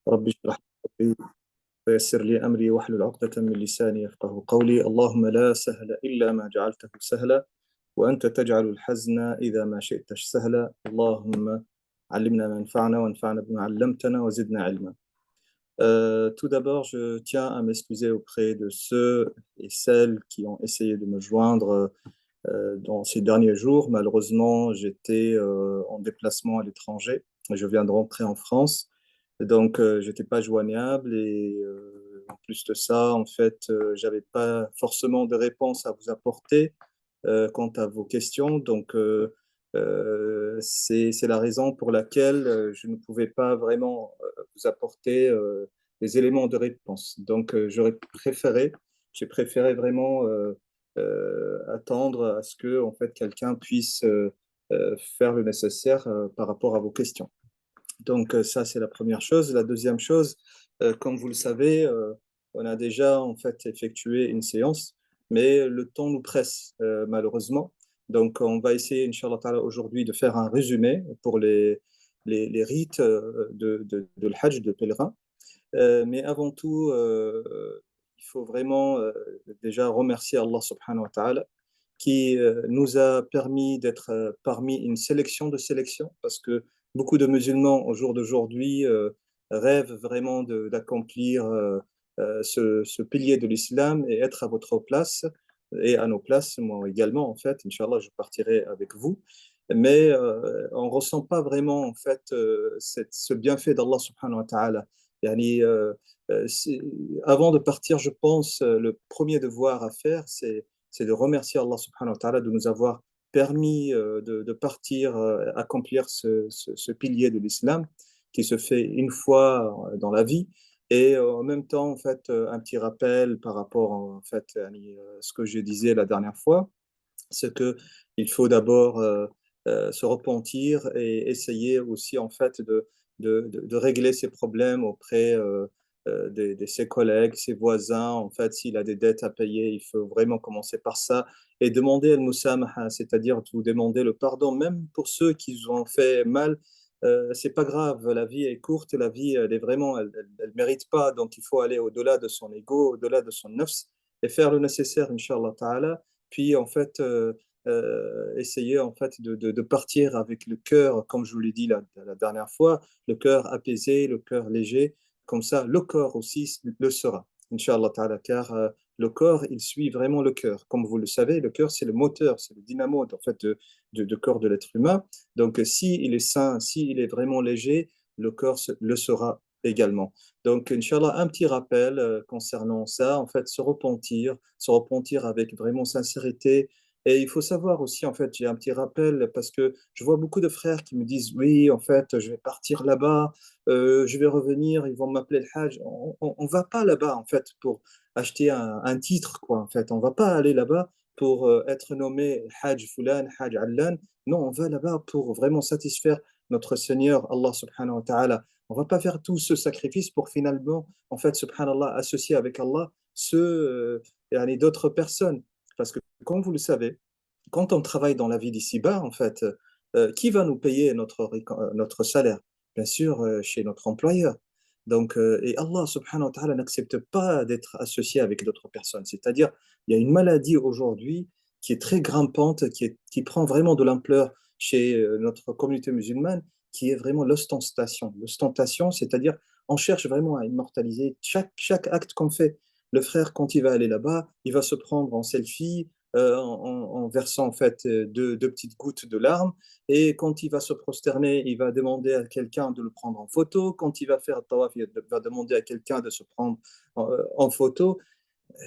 رب اشرح لي صدري ويسر لي أمري واحلل عقدة من لساني يفقه قولي اللهم لا سهل إلا ما جعلته سهلا وأنت تجعل الحزن إذا ما شئت سهلا اللهم علمنا ما ينفعنا وانفعنا بما علمتنا وزدنا علما. Tout d'abord, je tiens à m'excuser auprès de ceux et celles qui ont essayé de me joindre dans ces derniers jours. Malheureusement, j'étais en déplacement à l'étranger. Je viens de rentrer en France, donc j'étais pas joignable et en plus de ça, en fait, j'avais pas forcément de réponse à vous apporter quant à vos questions. Donc c'est la raison pour laquelle je ne pouvais pas vraiment vous apporter des éléments de réponse. Donc j'ai préféré vraiment attendre à ce que en fait quelqu'un puisse faire le nécessaire par rapport à vos questions. Donc ça c'est la première chose. La deuxième chose, comme vous le savez, on a déjà en fait effectué une séance, mais le temps nous presse malheureusement. Donc on va essayer, Inch'Allah Ta'ala, aujourd'hui de faire un résumé pour les rites de l'Hajj de pèlerin. Mais avant tout, il faut vraiment déjà remercier Allah subhanahu wa ta'ala qui nous a permis d'être parmi une sélection de sélections, parce que beaucoup de musulmans au jour d'aujourd'hui rêvent vraiment d'accomplir ce pilier de l'islam et être à votre place et à nos places, moi également en fait, Inch'Allah, je partirai avec vous. Mais on ne ressent pas vraiment en fait ce bienfait d'Allah subhanahu wa ta'ala. Yani, c'est- avant de partir, je pense, le premier devoir à faire, c'est de remercier Allah subhanahu wa ta'ala de nous avoir permis de partir accomplir ce pilier de l'islam qui se fait une fois dans la vie. Et en même temps, en fait, un petit rappel par rapport en fait, à ce que je disais la dernière fois, c'est que il faut d'abord se repentir et essayer aussi en fait de régler ses problèmes auprès de ses collègues, ses voisins. En fait, s'il a des dettes à payer, il faut vraiment commencer par ça et demander al-musamaha, c'est-à-dire vous demander le pardon, même pour ceux qui vous ont fait mal. C'est pas grave, la vie est courte, la vie elle est vraiment, elle mérite pas, donc il faut aller au-delà de son ego, au-delà de son nafs et faire le nécessaire, Inch'Allah Ta'ala, puis en fait essayer en fait de partir avec le cœur, comme je vous l'ai dit la dernière fois, le cœur apaisé, le cœur léger, comme ça le corps aussi le sera, Inch'Allah Ta'ala, car le corps, il suit vraiment le cœur. Comme vous le savez, le cœur, c'est le moteur, c'est le dynamo en fait, de corps de l'être humain. Donc, si il est sain, si il est vraiment léger, le corps le sera également. Donc, Inch'Allah, un petit rappel concernant ça, en fait, se repentir avec vraiment sincérité. Et il faut savoir aussi, en fait, j'ai un petit rappel parce que je vois beaucoup de frères qui me disent, oui, en fait, je vais partir là-bas, je vais revenir, ils vont m'appeler le Hajj. On va pas là-bas, en fait, pour acheter un titre, quoi, en fait. On va pas aller là-bas pour être nommé Hajj Fulan, Hajj Allan. Non, on va là-bas pour vraiment satisfaire notre Seigneur, Allah subhanahu wa ta'ala. On va pas faire tout ce sacrifice pour finalement, en fait, subhanallah, associer avec Allah ceux d'autres personnes. Parce que, comme vous le savez, quand on travaille dans la vie d'ici-bas, en fait, qui va nous payer notre salaire? Bien sûr, chez notre employeur. Donc, et Allah subhanahu wa ta'ala n'accepte pas d'être associé avec d'autres personnes. C'est-à-dire, il y a une maladie aujourd'hui qui est très grimpante, qui prend vraiment de l'ampleur chez notre communauté musulmane, qui est vraiment l'ostentation. L'ostentation, c'est-à-dire, on cherche vraiment à immortaliser chaque acte qu'on fait. Le frère, quand il va aller là-bas, il va se prendre en selfie, en versant en fait deux petites gouttes de larmes. Et quand il va se prosterner, il va demander à quelqu'un de le prendre en photo. Quand il va faire le tawaf, il va demander à quelqu'un de se prendre en photo.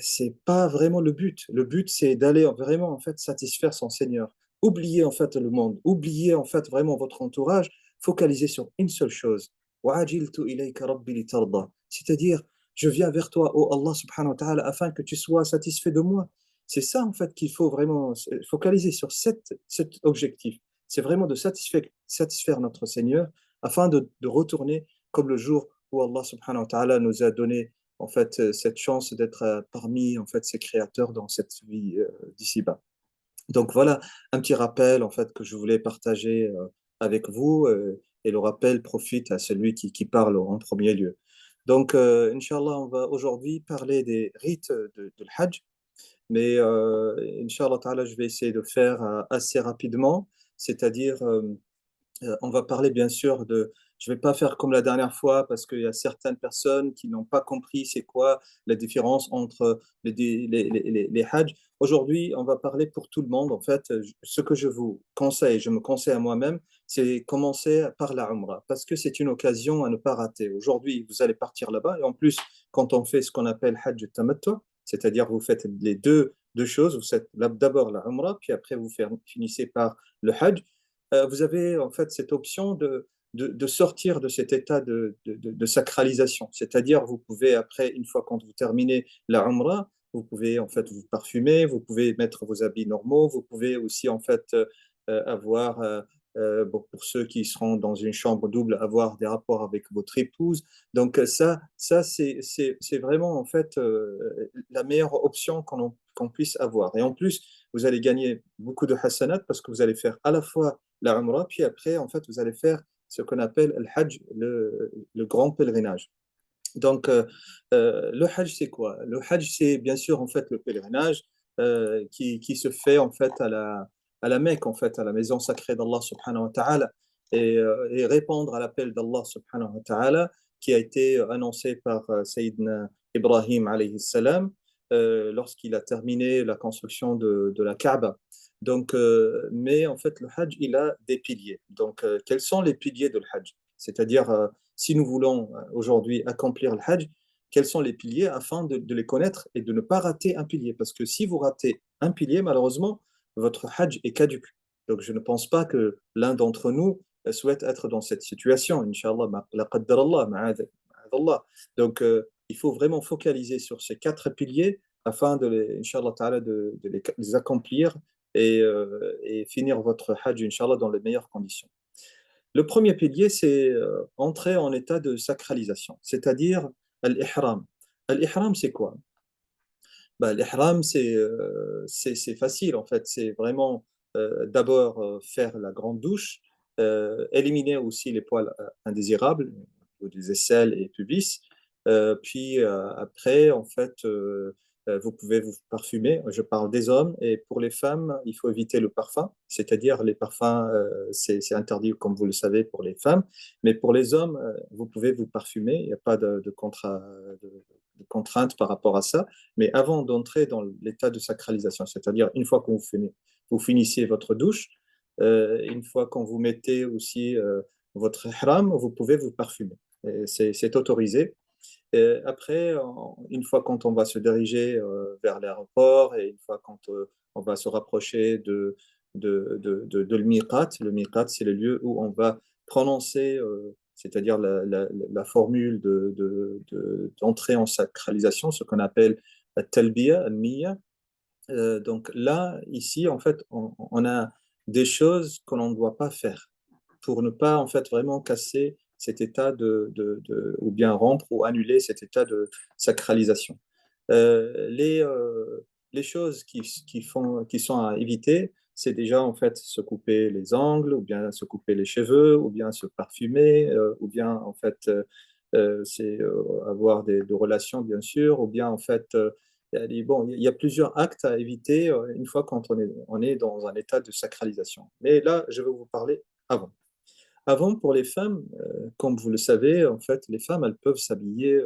C'est pas vraiment le but. Le but, c'est d'aller vraiment en fait satisfaire son Seigneur. Oubliez en fait le monde. Oubliez en fait vraiment votre entourage. Focalisez sur une seule chose. وَعَجِلْتُ إِلَيْكَ رَبِّي لِتَرْضَى. C'est-à-dire, je viens vers toi, ô Allah subhanahu wa ta'ala, afin que tu sois satisfait de moi. C'est ça en fait qu'il faut vraiment focaliser sur cet objectif. C'est vraiment de satisfaire notre Seigneur afin de retourner comme le jour où Allah subhanahu wa ta'ala nous a donné en fait cette chance d'être parmi en fait ses créateurs dans cette vie d'ici-bas. Donc voilà un petit rappel en fait que je voulais partager avec vous et le rappel profite à celui qui parle en premier lieu. Donc, Inch'Allah, on va aujourd'hui parler des rites de l'Hajj, mais Inch'Allah ta'ala, je vais essayer de faire assez rapidement, c'est-à-dire on va parler bien sûr de. Je ne vais pas faire comme la dernière fois parce qu'il y a certaines personnes qui n'ont pas compris c'est quoi la différence entre les hajj. Aujourd'hui, on va parler pour tout le monde. En fait, ce que je vous conseille, je me conseille à moi-même, c'est commencer par la Umrah parce que c'est une occasion à ne pas rater. Aujourd'hui, vous allez partir là-bas et en plus, quand on fait ce qu'on appelle Hajj Tamattu, c'est-à-dire vous faites les deux choses, vous faites d'abord la Umrah, puis après vous finissez par le Hajj. Vous avez en fait cette option de sortir de cet état de sacralisation. C'est-à-dire, vous pouvez, après, une fois quand vous terminez la Umrah, vous pouvez en fait vous parfumer, vous pouvez mettre vos habits normaux, vous pouvez aussi en fait avoir, bon, pour ceux qui seront dans une chambre double, avoir des rapports avec votre épouse. Donc ça c'est vraiment en fait la meilleure option qu'on puisse avoir. Et en plus, vous allez gagner beaucoup de hasanat parce que vous allez faire à la fois la Umrah, puis après, en fait, vous allez faire ce qu'on appelle le Hajj, le grand pèlerinage. Donc, le Hajj, c'est quoi? Le Hajj, c'est bien sûr, en fait, le pèlerinage qui se fait, en fait, à la Mecque, en fait, à la maison sacrée d'Allah subhanahu wa ta'ala, et répondre à l'appel d'Allah subhanahu wa ta'ala qui a été annoncé par Sayyidina Ibrahim alayhi salam lorsqu'il a terminé la construction de la Kaaba. Donc, mais en fait, le Hajj, il a des piliers. Donc, quels sont les piliers de le Hajj? C'est-à-dire, si nous voulons aujourd'hui accomplir le Hajj, quels sont les piliers afin de les connaître et de ne pas rater un pilier? Parce que si vous ratez un pilier, malheureusement, votre Hajj est caduque. Donc, je ne pense pas que l'un d'entre nous souhaite être dans cette situation. Inch'Allah, la qaddar Allah, ma'adallah. Donc, il faut vraiment focaliser sur ces quatre piliers afin Inch'Allah ta'ala, de les accomplir et finir votre Hajj, Inch'Allah, dans les meilleures conditions. Le premier pilier, c'est entrer en état de sacralisation, c'est-à-dire l'ihram. L'ihram, c'est quoi? Bah, l'ihram, c'est facile en fait. C'est vraiment d'abord faire la grande douche, éliminer aussi les poils indésirables, ou des aisselles et pubis. Puis après, en fait, vous pouvez vous parfumer. Je parle des hommes. Et pour les femmes, il faut éviter le parfum, c'est-à-dire les parfums, c'est interdit, comme vous le savez, pour les femmes. Mais pour les hommes, vous pouvez vous parfumer. Il n'y a pas de contrainte par rapport à ça. Mais avant d'entrer dans l'état de sacralisation, c'est-à-dire une fois que vous finissez votre douche, une fois qu'on vous mettez aussi votre ihram, vous pouvez vous parfumer. C'est autorisé. Et après, une fois quand on va se diriger vers l'aéroport et une fois quand on va se rapprocher de le miqat, c'est le lieu où on va prononcer, c'est-à-dire la formule d'entrée en sacralisation, ce qu'on appelle la talbiya, al-niyya. Donc là, ici, en fait, on a des choses que l'on ne doit pas faire pour ne pas, en fait, vraiment casser cet état ou bien rompre ou annuler cet état de sacralisation. Les choses qui sont à éviter, c'est déjà, en fait, se couper les ongles, ou bien se couper les cheveux, ou bien se parfumer, ou bien, en fait, c'est avoir des relations, bien sûr, ou bien, en fait, bon, il y a plusieurs actes à éviter une fois quand on est dans un état de sacralisation. Mais là, je vais vous parler avant. Avant, pour les femmes, comme vous le savez, en fait, les femmes, elles peuvent s'habiller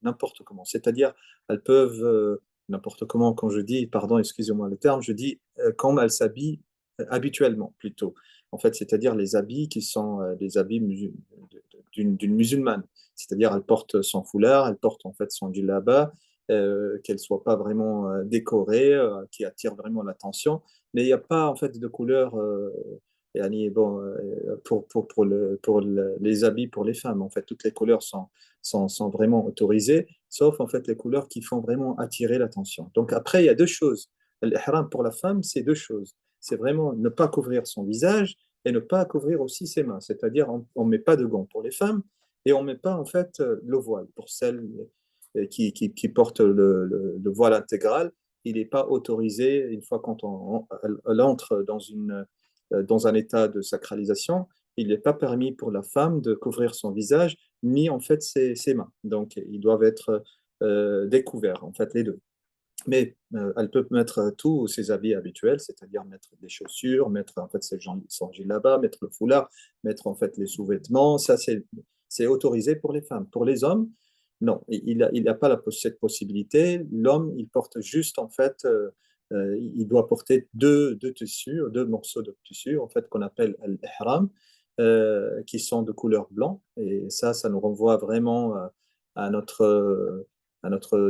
n'importe comment. C'est-à-dire, elles peuvent, n'importe comment, quand je dis, pardon, excusez-moi le terme, je dis comme elles s'habillent habituellement, plutôt. En fait, c'est-à-dire les habits qui sont les habits d'une musulmane. C'est-à-dire, elle porte son foulard, elle porte en fait son djellaba, qu'elle soit pas vraiment décorée, qui attire vraiment l'attention. Mais il n'y a pas en fait de couleur bon, les habits pour les femmes. En fait, toutes les couleurs sont vraiment autorisées, sauf en fait les couleurs qui font vraiment attirer l'attention. Donc après, il y a deux choses. L'ihram pour la femme, c'est deux choses. C'est vraiment ne pas couvrir son visage et ne pas couvrir aussi ses mains. C'est-à-dire, on ne met pas de gants pour les femmes et on ne met pas en fait le voile pour celles qui portent le voile intégral. Il n'est pas autorisé une fois quand elle entre dans un état de sacralisation. Il n'est pas permis pour la femme de couvrir son visage ni en fait ses mains. Donc, ils doivent être découverts, en fait, les deux. Mais elle peut mettre tous ses habits habituels, c'est-à-dire mettre des chaussures, mettre en fait son là-bas, mettre le foulard, mettre en fait les sous-vêtements. Ça, c'est autorisé pour les femmes. Pour les hommes, non, il n'a pas cette possibilité. L'homme, il porte juste en fait, il doit porter deux tissus, deux morceaux de tissu en fait qu'on appelle l'ihram, qui sont de couleur blanc. Et ça nous renvoie vraiment à notre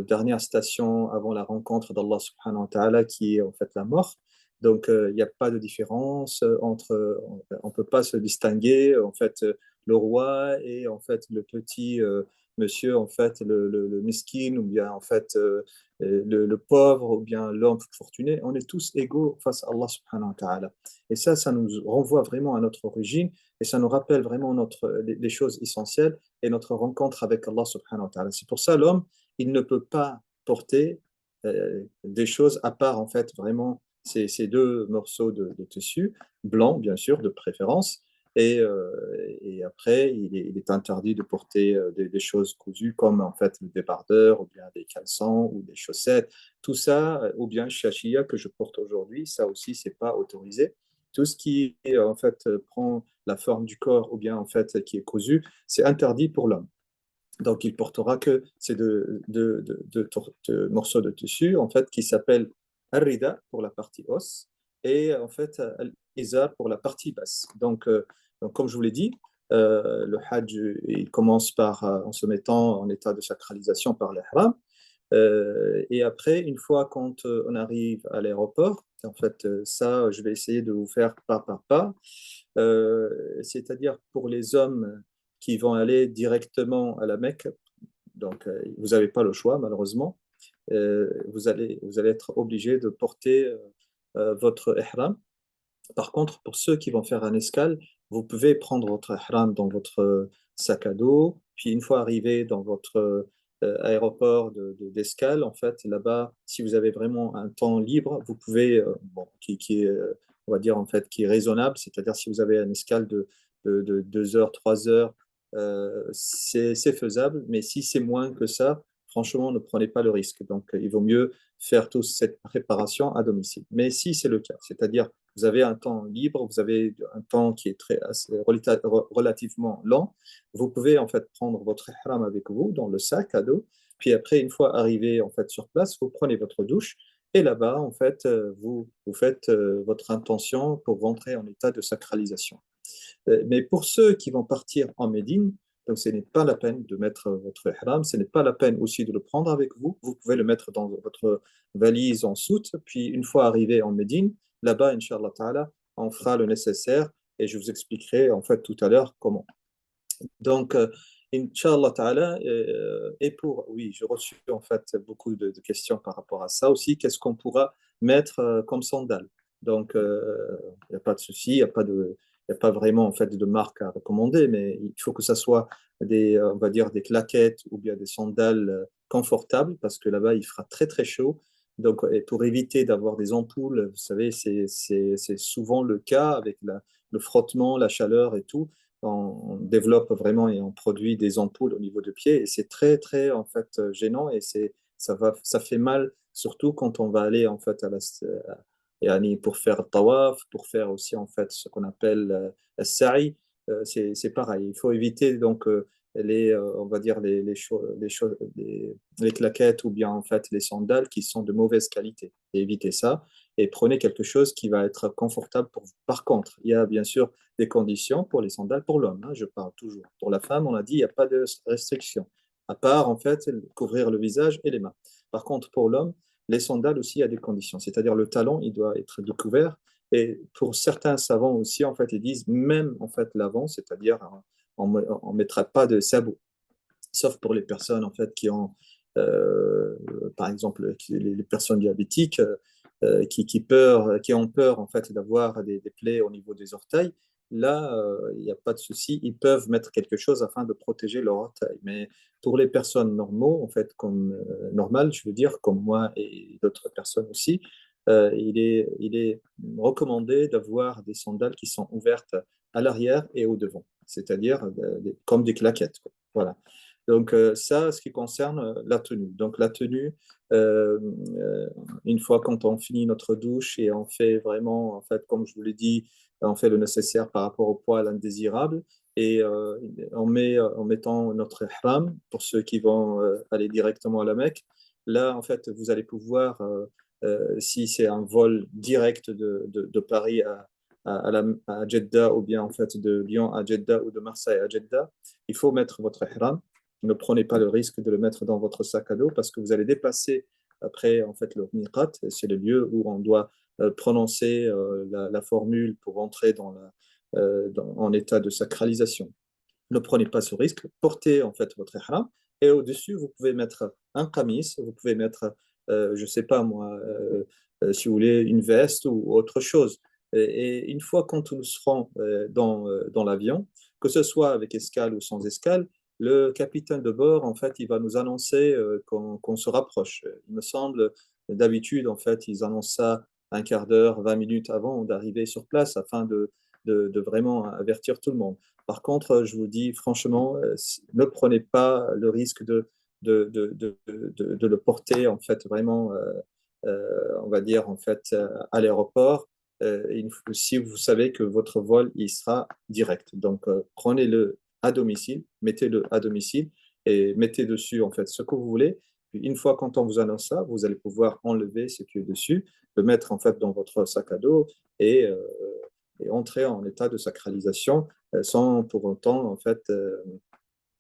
dernière station avant la rencontre d'Allah subhanahu wa ta'ala, qui est en fait la mort. Donc, il n'y a pas de différence entre, on ne peut pas se distinguer, en fait, le roi et en fait le petit monsieur, en fait, le miskin, ou bien en fait le pauvre, ou bien l'homme fortuné. On est tous égaux face à Allah subhanahu wa ta'ala. Et ça nous renvoie vraiment à notre origine et ça nous rappelle vraiment les choses essentielles et notre rencontre avec Allah subhanahu wa ta'ala. C'est pour ça l'homme, il ne peut pas porter des choses à part, en fait, vraiment ces deux morceaux de tissu, blanc, bien sûr, de préférence. Et après, il est interdit de porter des choses cousues comme, en fait, le débardeur, ou bien des caleçons, ou des chaussettes. Tout ça, ou bien le shashia que je porte aujourd'hui, ça aussi, c'est pas autorisé. Tout ce qui, en fait, prend la forme du corps, ou bien, en fait, qui est cousu, c'est interdit pour l'homme. Donc, il portera que ces deux morceaux de tissu, en fait, qui s'appellent al-rida pour la partie os et en fait al-izar pour la partie basse. Donc, comme je vous l'ai dit, le hajj, il commence en se mettant en état de sacralisation par l'ihram. Et après, une fois quand on arrive à l'aéroport, en fait, ça, je vais essayer de vous faire pas par pas. C'est-à-dire pour les hommes qui vont aller directement à la Mecque, donc vous n'avez pas le choix malheureusement. Vous allez être obligé de porter votre ihram. Par contre, pour ceux qui vont faire un escale, vous pouvez prendre votre ihram dans votre sac à dos, puis une fois arrivé dans votre aéroport d'escale, en fait, là-bas, si vous avez vraiment un temps libre, vous pouvez, bon, qui est, on va dire, en fait, qui est raisonnable, c'est-à-dire si vous avez une escale de 2 heures, 3 heures, c'est faisable, mais si c'est moins que ça, franchement, ne prenez pas le risque. Donc, il vaut mieux faire toute cette préparation à domicile. Mais si c'est le cas, c'est-à-dire vous avez un temps libre, vous avez un temps qui est relativement lent, vous pouvez en fait prendre votre ihram avec vous dans le sac à dos, puis après, une fois arrivé en fait sur place, vous prenez votre douche et là-bas, en fait, vous faites votre intention pour rentrer en état de sacralisation. Mais pour ceux qui vont partir en Médine, donc ce n'est pas la peine de mettre votre ihram, ce n'est pas la peine aussi de le prendre avec vous. Vous pouvez le mettre dans votre valise en soute, puis une fois arrivé en Médine, là-bas, Inch'Allah Ta'ala, on fera le nécessaire et je vous expliquerai en fait tout à l'heure comment. Donc, Inch'Allah Ta'ala, oui, j'ai reçu en fait beaucoup de questions par rapport à ça aussi. Qu'est-ce qu'on pourra mettre comme sandales? Donc, il n'y a pas de souci, il y a pas vraiment en fait de marque à recommander, mais il faut que ça soit on va dire des claquettes ou bien des sandales confortables parce que là-bas, il fera très très chaud. Donc, et pour éviter d'avoir des ampoules, vous savez, c'est souvent le cas avec le frottement, la chaleur et tout on développe vraiment et on produit des ampoules au niveau de pied et c'est très très en fait gênant et ça fait mal surtout quand on va aller en fait pour faire le tawaf, pour faire aussi en fait ce qu'on appelle le sa'i, c'est pareil. Il faut éviter donc on va dire les claquettes ou bien en fait les sandales qui sont de mauvaise qualité. Et évitez ça et prenez quelque chose qui va être confortable pour vous. Par contre, il y a bien sûr des conditions pour les sandales pour l'homme, hein, je parle toujours. Pour la femme, on a dit il n'y a pas de restriction, à part en fait couvrir le visage et les mains. Par contre, pour l'homme, les sandales aussi, il y a des conditions, c'est-à-dire le talon, il doit être découvert. Et pour certains savants aussi, en fait, ils disent même en fait l'avant, c'est-à-dire on ne mettra pas de sabot, sauf pour les personnes en fait qui ont, par exemple, les personnes diabétiques qui ont peur en fait d'avoir des plaies au niveau des orteils. Là, il n'y a pas de souci, ils peuvent mettre quelque chose afin de protéger leur orteil. Mais pour les personnes normaux, en fait, comme normales, je veux dire, comme moi et d'autres personnes aussi, il est recommandé d'avoir des sandales qui sont ouvertes à l'arrière et au devant, c'est-à-dire comme des claquettes, quoi. Voilà. Donc, ça, ce qui concerne la tenue. Donc, la tenue, euh, euh, une fois quand on finit notre douche et on fait vraiment, en fait, comme je vous l'ai dit, on fait le nécessaire par rapport au poil indésirable et on met, en mettant notre ihram, pour ceux qui vont aller directement à la Mecque, là, en fait, vous allez pouvoir, si c'est un vol direct de Paris à Jeddah ou bien en fait de Lyon à Jeddah ou de Marseille à Jeddah, il faut mettre votre ihram. Ne prenez pas le risque de le mettre dans votre sac à dos parce que vous allez dépasser après en fait le miqat. C'est le lieu où on doit prononcer la formule pour entrer en état de sacralisation. Ne prenez pas ce risque. Portez en fait votre ihram et au-dessus, vous pouvez mettre un qamis, vous pouvez mettre, je ne sais pas moi, si vous voulez, une veste ou autre chose. Et une fois quand nous serons dans l'avion, que ce soit avec escale ou sans escale, le capitaine de bord, en fait, il va nous annoncer qu'on se rapproche. Il me semble, d'habitude, en fait, ils annoncent ça un quart d'heure, 20 minutes avant d'arriver sur place afin de vraiment avertir tout le monde. Par contre, je vous dis franchement, ne prenez pas le risque de le porter en fait vraiment, on va dire en fait à l'aéroport. Si vous savez que votre vol il sera direct, donc prenez-le à domicile, mettez-le à domicile et mettez dessus en fait ce que vous voulez. Puis, une fois quand on vous annonce ça, vous allez pouvoir enlever ce qui est dessus, le mettre en fait dans votre sac à dos et, euh, et entrer en état de sacralisation sans pour autant en fait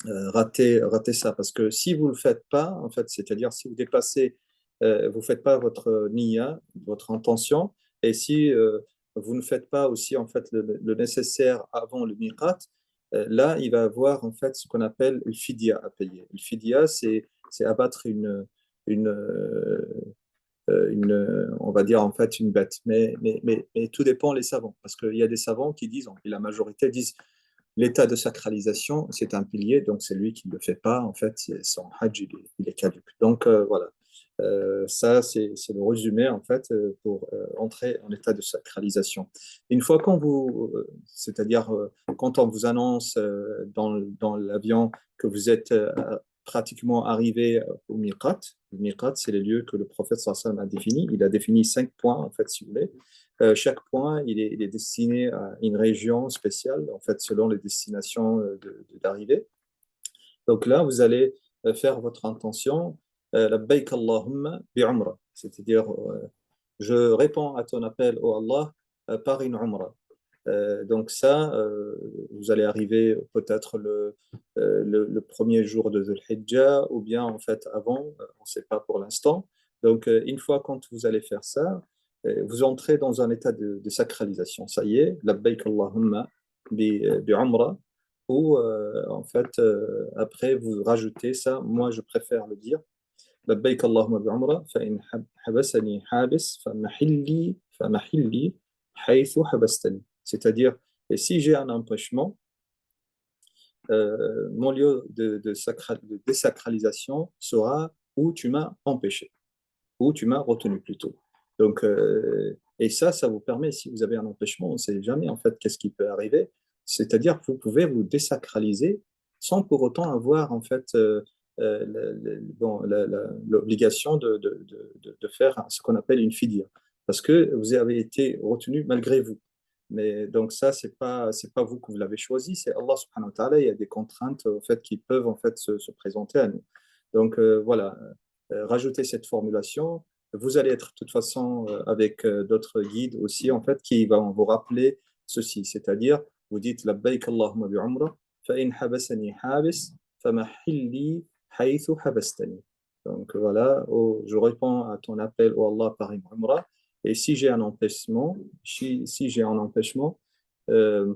rater ça. Parce que si vous ne le faites pas, en fait, c'est-à-dire si vous dépassez, vous ne faites pas votre niya, votre intention, et si vous ne faites pas aussi en fait le nécessaire avant le miqat, là, il va avoir en fait ce qu'on appelle le fidya à payer. Le fidya, c'est abattre on va dire en fait une bête. Mais tout dépend les savants, parce qu'il y a des savants qui disent, et la majorité disent, l'état de sacralisation, c'est un pilier, donc c'est lui qui ne le fait pas, en fait, son hajj, il est caduc. Donc voilà. Ça, c'est le résumé, en fait, pour entrer en état de sacralisation. Une fois c'est-à-dire quand on vous annonce dans l'avion que vous êtes pratiquement arrivé au miqat. Le miqat, c'est les lieux que le prophète sallallahu alayhi wa sallam a définis. Il a défini 5 points, en fait, si vous voulez. Chaque point, il est destiné à une région spéciale, en fait, selon les destinations d'arrivée. Donc là, vous allez faire votre intention, labbaik Allahumma bi'umra, c'est-à-dire je réponds à ton appel, au Allah, par une umra. Donc ça, vous allez arriver peut-être le premier jour de Dhul Hijjah ou bien en fait avant, on ne sait pas pour l'instant. Donc une fois quand vous allez faire ça, vous entrez dans un état de sacralisation. Ça y est, labbaik Allahumma bi umra ou en fait après vous rajoutez ça. Moi je préfère le dire labbaik Allahumma bi umra fa in habasani habis famahilli haythu habastani. C'est-à-dire, et si j'ai un empêchement, mon lieu de désacralisation sera où tu m'as empêché, où tu m'as retenu plutôt. Donc, et ça vous permet, si vous avez un empêchement, on ne sait jamais en fait qu'est-ce qui peut arriver. C'est-à-dire que vous pouvez vous désacraliser sans pour autant avoir en fait l'obligation de faire ce qu'on appelle une fidya, parce que vous avez été retenu malgré vous. Mais donc ça, c'est pas vous que vous l'avez choisi, c'est Allah subhanahu wa ta'ala. Il y a des contraintes en fait, qui peuvent en fait, se présenter à nous. Donc voilà, rajoutez cette formulation. Vous allez être de toute façon avec d'autres guides aussi en fait, qui vont vous rappeler ceci, c'est-à-dire vous dites labbaik Allahumma bi umra fa in habasani habis famahilli haythu habastani. Donc voilà, je réponds à ton appel, au Allah, par une umra. Et si j'ai un empêchement, si j'ai un empêchement, euh,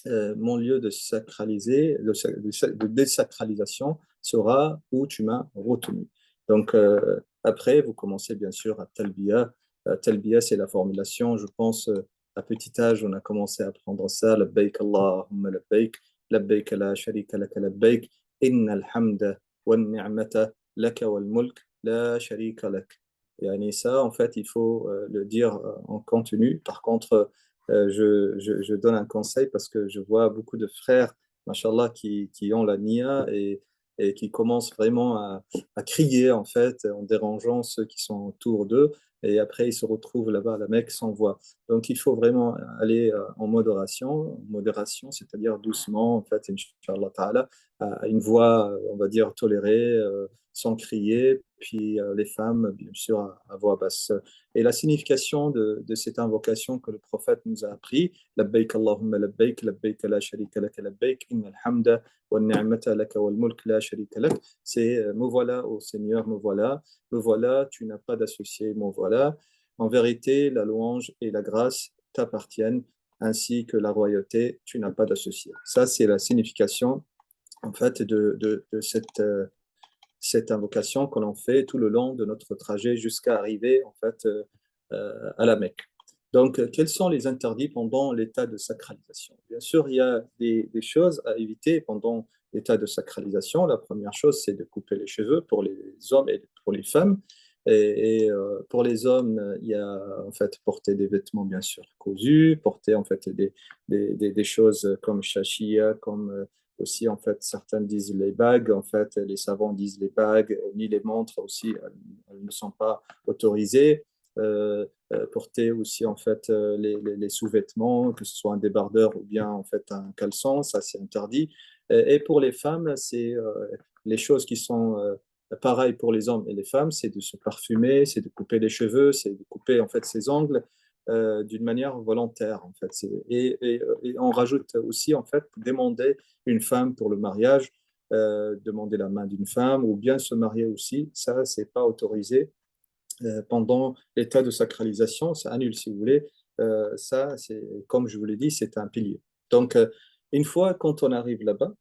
mon lieu de sacraliser, de désacralisation sera où tu m'as retenu. Donc après, vous commencez bien sûr à Talbiya. Talbiya, c'est la formulation, je pense, à petit âge, on a commencé à apprendre ça. Labbaik Allahumma labbaik, labbaik la sharika laka labbaik, innal hamda wan ni'mata laka wal mulk la sharika lak. Et ça, en fait, il faut le dire en continu. Par contre, je donne un conseil parce que je vois beaucoup de frères machallah, qui ont la nia et qui commencent vraiment à crier, en fait, en dérangeant ceux qui sont autour d'eux. Et après, ils se retrouvent là-bas à la Mecque sans voix. Donc, il faut vraiment aller en modération, c'est-à-dire doucement, en fait, Inch'Allah Ta'ala, à une voix, on va dire, tolérée, sans crier. Puis les femmes, bien sûr, à voix basse. Et la signification de cette invocation que le prophète nous a appris, Labbaik Allahumma labbaik, labbaik la sharika lak labbaik, innal hamda wa ni'mata laka wal mulk la sharika lak. C'est me voilà, ô Seigneur, me voilà, tu n'as pas d'associé, me voilà. En vérité, la louange et la grâce t'appartiennent, ainsi que la royauté, tu n'as pas d'associé. Ça, c'est la signification, en fait, de cette invocation que l'on fait tout le long de notre trajet jusqu'à arriver, en fait, à la Mecque. Donc, quels sont les interdits pendant l'état de sacralisation? Bien sûr, il y a des choses à éviter pendant l'état de sacralisation. La première chose, c'est de couper les cheveux pour les hommes et pour les femmes. Pour les hommes, il y a en fait porter des vêtements bien sûr cousus, porter en fait des choses comme shashia, comme aussi en fait certains disent les bagues, en fait les savants disent les bagues, ni les montres aussi, elles ne sont pas autorisées. Porter aussi en fait les sous-vêtements, que ce soit un débardeur ou bien en fait un caleçon, ça c'est interdit. Et pour les femmes, c'est les choses qui sont pareilles pour les hommes et les femmes, c'est de se parfumer, c'est de couper les cheveux, c'est de couper en fait ses ongles d'une manière volontaire en fait. Et on rajoute aussi en fait demander une femme pour le mariage, demander la main d'une femme ou bien se marier aussi, ça c'est pas autorisé pendant l'état de sacralisation, ça annule si vous voulez. Ça, c'est, comme je vous l'ai dit, c'est un pilier. Donc, une fois quand on arrive là-bas,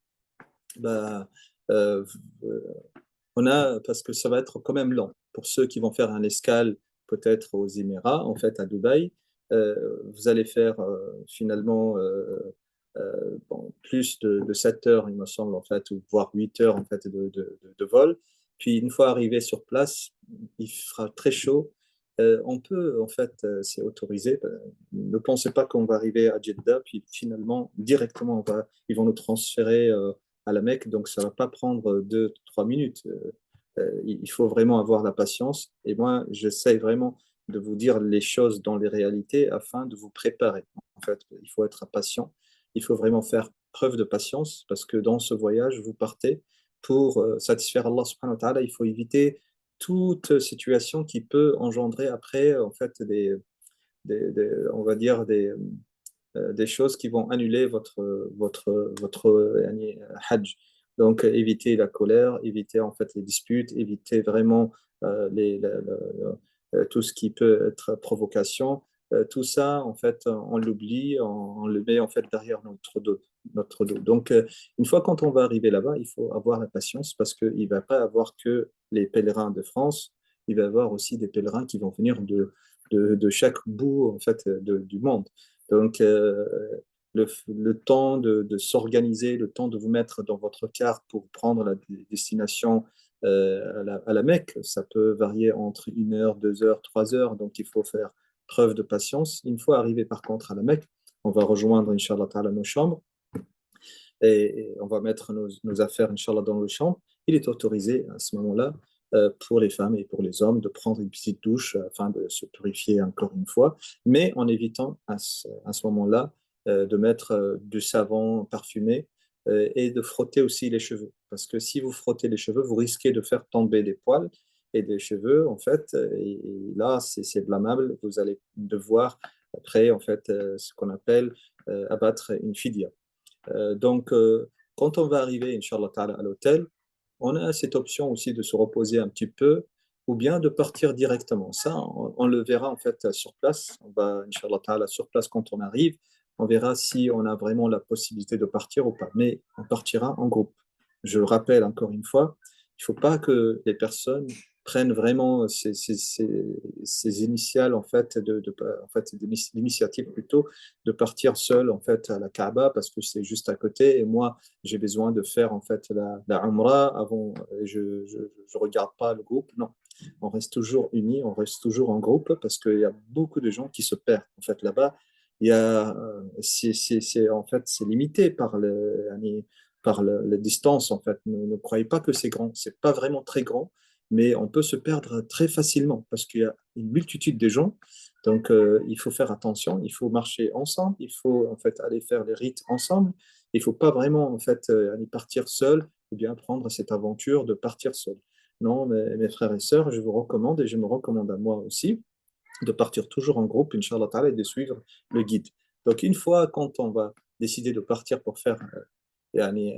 bah, euh, on a, parce que ça va être quand même lent. Pour ceux qui vont faire un escale peut-être aux Émirats, en fait à Dubaï, vous allez faire finalement bon, plus de 7 heures, il me semble, en fait, ou voire 8 heures en fait, de vol. Puis une fois arrivé sur place, il fera très chaud. On peut, en fait, c'est autorisé. Ne pensez pas qu'on va arriver à Jeddah, puis finalement, directement, ils vont nous transférer à la Mecque, donc ça ne va pas prendre 2, 3 minutes. Il faut vraiment avoir la patience. Et moi, j'essaie vraiment de vous dire les choses dans les réalités afin de vous préparer. En fait, il faut être patient. Il faut vraiment faire preuve de patience parce que dans ce voyage, vous partez pour satisfaire Allah subhanahu wa ta'ala. Il faut éviter toute situation qui peut engendrer après, en fait, on va dire, des choses qui vont annuler votre hajj. Donc, éviter la colère, éviter en fait les disputes, éviter vraiment tout ce qui peut être provocation. Tout ça, en fait, on l'oublie, on le met en fait derrière notre dos. Donc, une fois quand on va arriver là-bas, il faut avoir la patience parce qu'il ne va pas avoir que les pèlerins de France, il va y avoir aussi des pèlerins qui vont venir de chaque bout en fait, du monde. Donc, le temps de s'organiser, le temps de vous mettre dans votre car pour prendre la destination à la Mecque, ça peut varier entre 1 heure, 2 heures, 3 heures. Donc, il faut faire preuve de patience. Une fois arrivé par contre à la Mecque, on va rejoindre, Inch'Allah Ta'ala, nos chambres et on va mettre nos affaires, Inch'Allah, dans nos chambres. Il est autorisé à ce moment-là pour les femmes et pour les hommes de prendre une petite douche afin de se purifier encore une fois, mais en évitant à ce moment-là de mettre du savon parfumé et de frotter aussi les cheveux. Parce que si vous frottez les cheveux, vous risquez de faire tomber des poils et des cheveux, en fait, et là, c'est blâmable. Vous allez devoir, après, en fait, ce qu'on appelle abattre une fidya. Donc, quand on va arriver, Inch'Allah Ta'ala, à l'hôtel, on a cette option aussi de se reposer un petit peu ou bien de partir directement. Ça, on le verra en fait sur place. On va, Inch'Allah Ta'ala, sur place quand on arrive. On verra si on a vraiment la possibilité de partir ou pas. Mais on partira en groupe. Je le rappelle encore une fois, il ne faut pas que les personnes prennent vraiment ces initiales en fait en fait l'initiative plutôt de partir seul en fait à la Kaaba parce que c'est juste à côté et moi j'ai besoin de faire en fait la Umrah avant je regarde pas le groupe, non, on reste toujours unis, on reste toujours en groupe parce qu'il y a beaucoup de gens qui se perdent en fait là-bas Il y a, en fait, c'est limité par la distance, en fait. Ne croyez pas que c'est grand. C'est pas vraiment très grand, mais on peut se perdre très facilement parce qu'il y a une multitude de gens. Donc, il faut faire attention. Il faut marcher ensemble. Il faut, en fait, aller faire les rites ensemble. Il faut pas vraiment, en fait, aller partir seul ou bien prendre cette aventure de partir seul. Non, mes frères et sœurs, je vous recommande et je me recommande à moi aussi de partir toujours en groupe, Inch'Allah Ta'ala, et de suivre le guide. Donc, une fois quand on va décider de partir pour faire yani,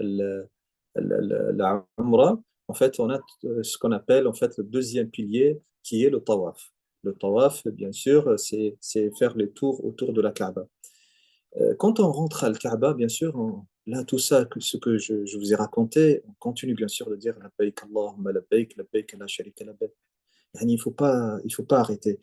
la Umrah, en fait, on a ce qu'on appelle en fait le deuxième pilier qui est le tawaf. Le tawaf, bien sûr, c'est faire les tours autour de la Kaaba. Quand on rentre à Al-Kaaba, bien sûr, là, tout ça, ce que je vous ai raconté, on continue bien sûr de dire Labbaik Allahumma labbaik, labbaik la sharika labbaik. Yani, il faut pas arrêter.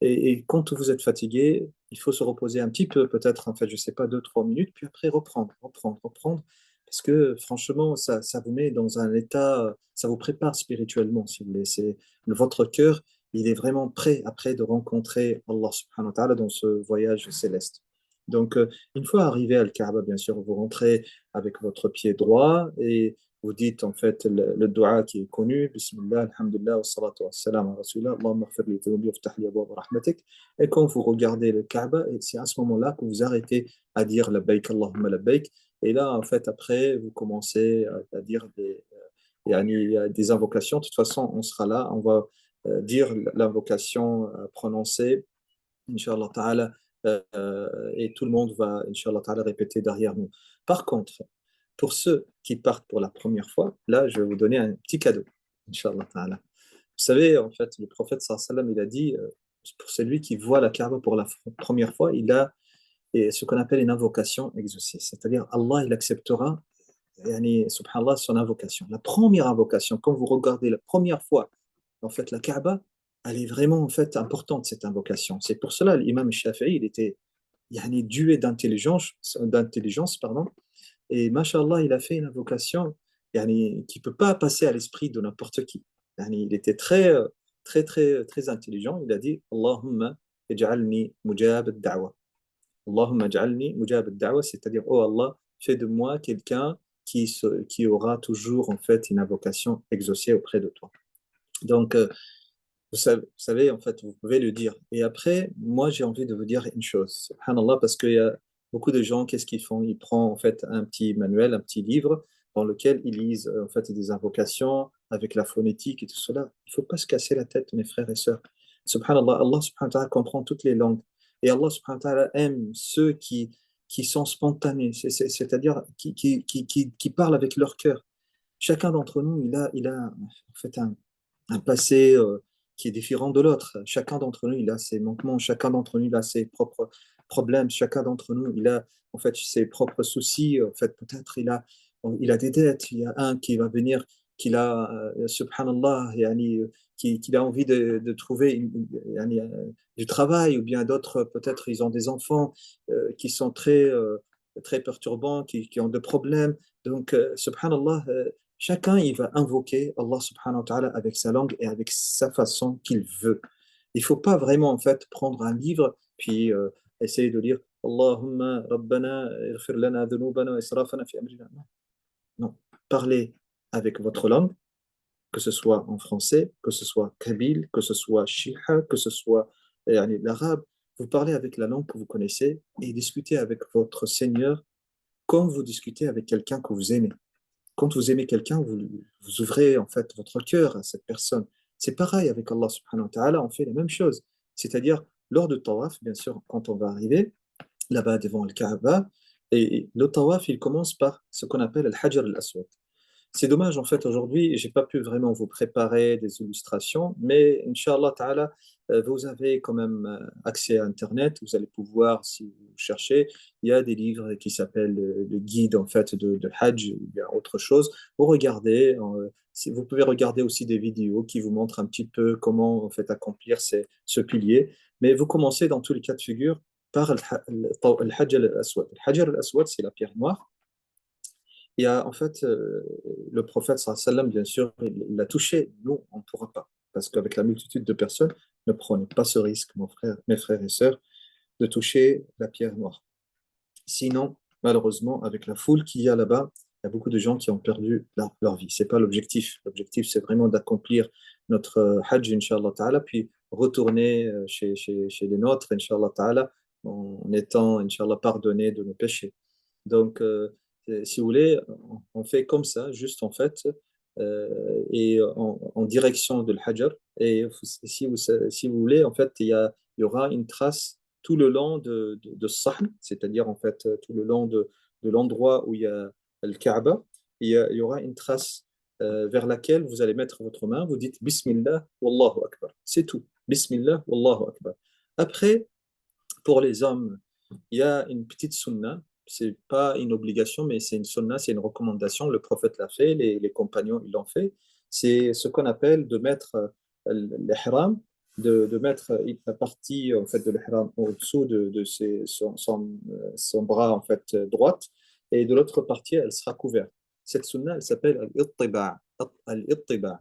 Et quand vous êtes fatigué, il faut se reposer un petit peu, peut-être, en fait, je sais pas, 2, 3 minutes, puis après reprendre, reprendre, reprendre. Parce que franchement, ça vous met dans un état, ça vous prépare spirituellement, si vous voulez. Votre cœur, il est vraiment prêt après de rencontrer Allah subhanahu wa ta'ala dans ce voyage céleste. Donc, une fois arrivé à Al-Kaaba, bien sûr, vous rentrez avec votre pied droit et vous dites en fait le dua qui est connu, Bismillah, Alhamdulillah, wa salatu wa salam ala Rasulillah, Allahumma ighfir li dhunubi wa ftah li abwaab rahmatik. Et quand vous regardez le Kaaba, c'est à ce moment-là que vous arrêtez à dire Labbaik Allahumma labbaik. Et là, en fait, après, vous commencez à dire des invocations. De toute façon, on sera là, on va dire l'invocation prononcée, Inch'Allah Ta'ala, et tout le monde va, Inch'Allah Ta'ala, répéter derrière nous. Par contre, pour ceux qui partent pour la première fois, là, je vais vous donner un petit cadeau, Inch'Allah Ta'ala. Vous savez, en fait, le prophète sallallahu alayhi wa sallam, il a dit, pour celui qui voit la Kaaba pour la première fois, il a ce qu'on appelle une invocation exaucée. C'est-à-dire, Allah, il acceptera, yani, subhanallah, son invocation. La première invocation, quand vous regardez la première fois, en fait, la Kaaba, elle est vraiment, en fait, importante, cette invocation. C'est pour cela, l'imam Shafi'i, il était, yani, doué d'intelligence, pardon, et mashallah, il a fait une invocation yani, qui ne peut pas passer à l'esprit de n'importe qui. Yani, il était très, très, très, très intelligent. Il a dit Allahumma ij'alni mujab ad-da'wa. Allahumma ij'alni mujab ad-da'wa, c'est-à-dire, oh Allah, fais de moi quelqu'un qui aura toujours en fait une invocation exaucée auprès de toi. Donc, vous savez, en fait, vous pouvez le dire. Et après, moi, j'ai envie de vous dire une chose, subhanallah, parce qu'il y a beaucoup de gens, qu'est-ce qu'ils font? Ils prennent en fait un petit manuel, un petit livre dans lequel ils lisent en fait des invocations avec la phonétique et tout cela. Il ne faut pas se casser la tête, mes frères et sœurs. Subhanallah, Allah subhanahu wa ta'ala comprend toutes les langues. Et Allah subhanahu wa ta'ala aime ceux qui sont spontanés, c'est-à-dire qui parlent avec leur cœur. Chacun d'entre nous, il a en fait un passé qui est différent de l'autre. Chacun d'entre nous, il a ses manquements, chacun d'entre nous, il a ses propres problèmes, chacun d'entre nous, il a en fait ses propres soucis. En fait, peut-être il a des dettes. Il y a un qui va venir, subhanallah, qui a envie de trouver du travail, ou bien d'autres, peut-être, ils ont des enfants qui sont très, très perturbants, qui ont des problèmes. Donc, subhanallah, chacun, il va invoquer Allah subhanahu wa ta'ala avec sa langue et avec sa façon qu'il veut. Il ne faut pas vraiment, en fait, prendre un livre, puis essayer de lire Allahumma rabbana ighfir lana dhunubana wa israfana fi amrina. Non, non. Parlez avec votre langue, que ce soit en français, que ce soit kabyle, que ce soit shiha, que ce soit l'arabe. Vous parlez avec la langue que vous connaissez et discutez avec votre Seigneur comme vous discutez avec quelqu'un que vous aimez. Quand vous aimez quelqu'un, vous ouvrez en fait votre cœur à cette personne. C'est pareil avec Allah subhanahu wa ta'ala, on fait la même chose. C'est-à-dire, lors de tawaf, bien sûr, quand on va arriver là-bas devant le Kaaba, et le tawaf, il commence par ce qu'on appelle le Hajar al-Aswad. C'est dommage, en fait, aujourd'hui, j'ai pas pu vraiment vous préparer des illustrations, mais Inch'Allah Ta'ala, vous avez quand même accès à Internet, vous allez pouvoir, si vous cherchez, il y a des livres qui s'appellent le guide, en fait, de Hajj, ou bien autre chose. Vous regardez, vous pouvez regarder aussi des vidéos qui vous montrent un petit peu comment, en fait, accomplir ce pilier, mais vous commencez dans tous les cas de figure par le Hajj al-Aswad. Le Hajj al-Aswad, c'est la pierre noire. Il y a en fait le prophète sallallahu alayhi wa sallam, bien sûr, il l'a touché. Nous, on ne pourra pas. Parce qu'avec la multitude de personnes, ne prenez pas ce risque, mon frère, mes frères et sœurs. de toucher la pierre noire. Sinon, malheureusement, avec la foule qu'il y a là-bas, il y a beaucoup de gens qui ont perdu leur vie. Ce n'est pas l'objectif. L'objectif, c'est vraiment d'accomplir notre Hajj, Inch'Allah Ta'ala, puis retourner chez les nôtres, Inch'Allah Ta'ala, en étant, Inch'Allah, pardonné de nos péchés. Donc, si vous voulez, on fait comme ça, juste en fait, et en direction de l'Hajar. Et si vous voulez, en fait, il y aura une trace tout le long de Sahm, c'est-à-dire en fait tout le long de l'endroit où il y a le Kaaba. Il y aura une trace vers laquelle vous allez mettre votre main. Vous dites Bismillah, Wallahu Akbar. C'est tout. Bismillah, Wallahu Akbar. Après, pour les hommes, il y a une petite sunna. C'est pas une obligation, mais c'est une sunna, c'est une recommandation. Le prophète l'a fait, les compagnons ils l'ont fait. C'est ce qu'on appelle de mettre l'ihram, de mettre la partie en fait de l'ihram au-dessous de son bras en fait droite, et de l'autre partie elle sera couverte. Cette sunna elle s'appelle al-ittiba'. Al-ittiba'.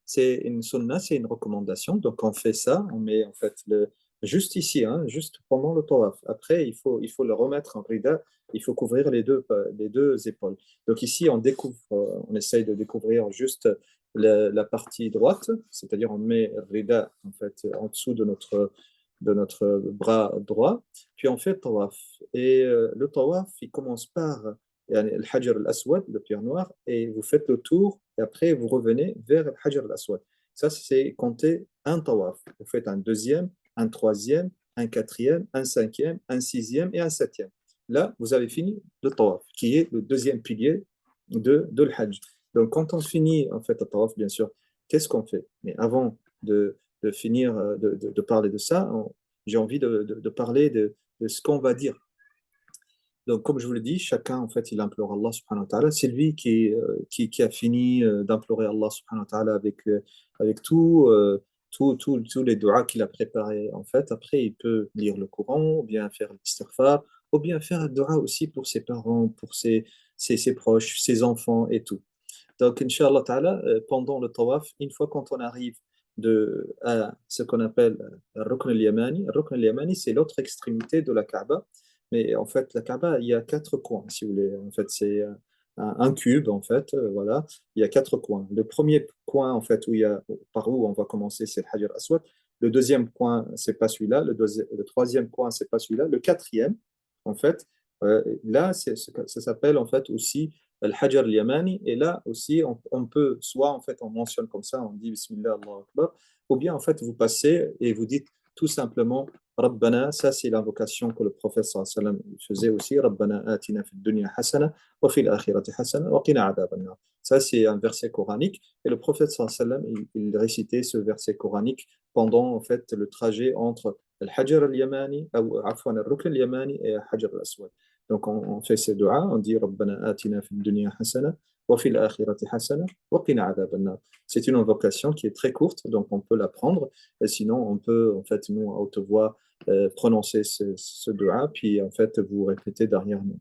C'est une sunna, c'est une recommandation. Donc, on fait ça, on met en fait juste ici, hein, juste pendant le tawaf. Après, il faut le remettre en rida, il faut couvrir les deux épaules. Donc, ici, on découvre, on essaye de découvrir juste la partie droite, c'est-à-dire on met rida en fait en dessous de notre bras droit, puis on fait tawaf. Et le tawaf, il commence par le Hajar al-Aswad, le pierre noire, et vous faites le tour, et après vous revenez vers le Hajar al-Aswad. Ça, c'est compter un tawaf. Vous faites un deuxième, un troisième, un quatrième, un cinquième, un sixième et un septième. Là, vous avez fini le tawaf, qui est le deuxième pilier de l'Hajj. Donc, quand on finit en fait le tawaf, bien sûr, qu'est-ce qu'on fait? Mais avant de finir de parler de ça, j'ai envie de parler de ce qu'on va dire. Donc, comme je vous l'ai dit, chacun, en fait, il implore Allah subhanahu wa ta'ala. C'est lui qui a fini d'implorer Allah subhanahu wa ta'ala avec tous les du'as qu'il a préparés. En fait, après, il peut lire le Coran, ou bien faire l'istighfar, ou bien faire un dua aussi pour ses parents, pour ses proches, ses enfants et tout. Donc, Inch'Allah ta'ala, pendant le tawaf, une fois quand on arrive à ce qu'on appelle Rukn al-Yamani, Rukn al-Yamani, c'est l'autre extrémité de la Kaaba. Mais en fait, la Kaaba, il y a quatre coins, si vous voulez. En fait, c'est un cube, en fait. Voilà. Il y a quatre coins. Le premier coin, en fait, par où on va commencer, c'est le Hajar Aswad. Le deuxième coin, c'est pas celui-là. Le troisième coin, c'est pas celui-là. Le quatrième, en fait, là, ça s'appelle, en fait, aussi le Hajar al-Yamani. Et là aussi, on peut, soit, en fait, on mentionne comme ça, on dit Bismillah, Allahu Akbar, ou bien, en fait, vous passez et vous dites tout simplement Rabbana, ça c'est l'invocation que le prophète sallallahu alayhi wa sallam faisait aussi. Rabbana atina fid dunya hasana wa fil akhirati hasana wa qina adhaban nar. Ça c'est un verset coranique et le prophète sallallahu alayhi wa sallam il récitait ce verset coranique pendant en fait le trajet entre al-Hajar al-Yamani ou afwan al-Rukn al-Yamani et al-Hajar al-Aswad. Donc on fait ces du'a, on dit Rabbana atina fid dunya hasana wa fil akhirati hasana wa qina adhaban nar. C'est une invocation qui est très courte donc on peut l'apprendre et sinon on peut en fait nous à haute voix prononcer ce dua, puis en fait vous répétez derrière nous.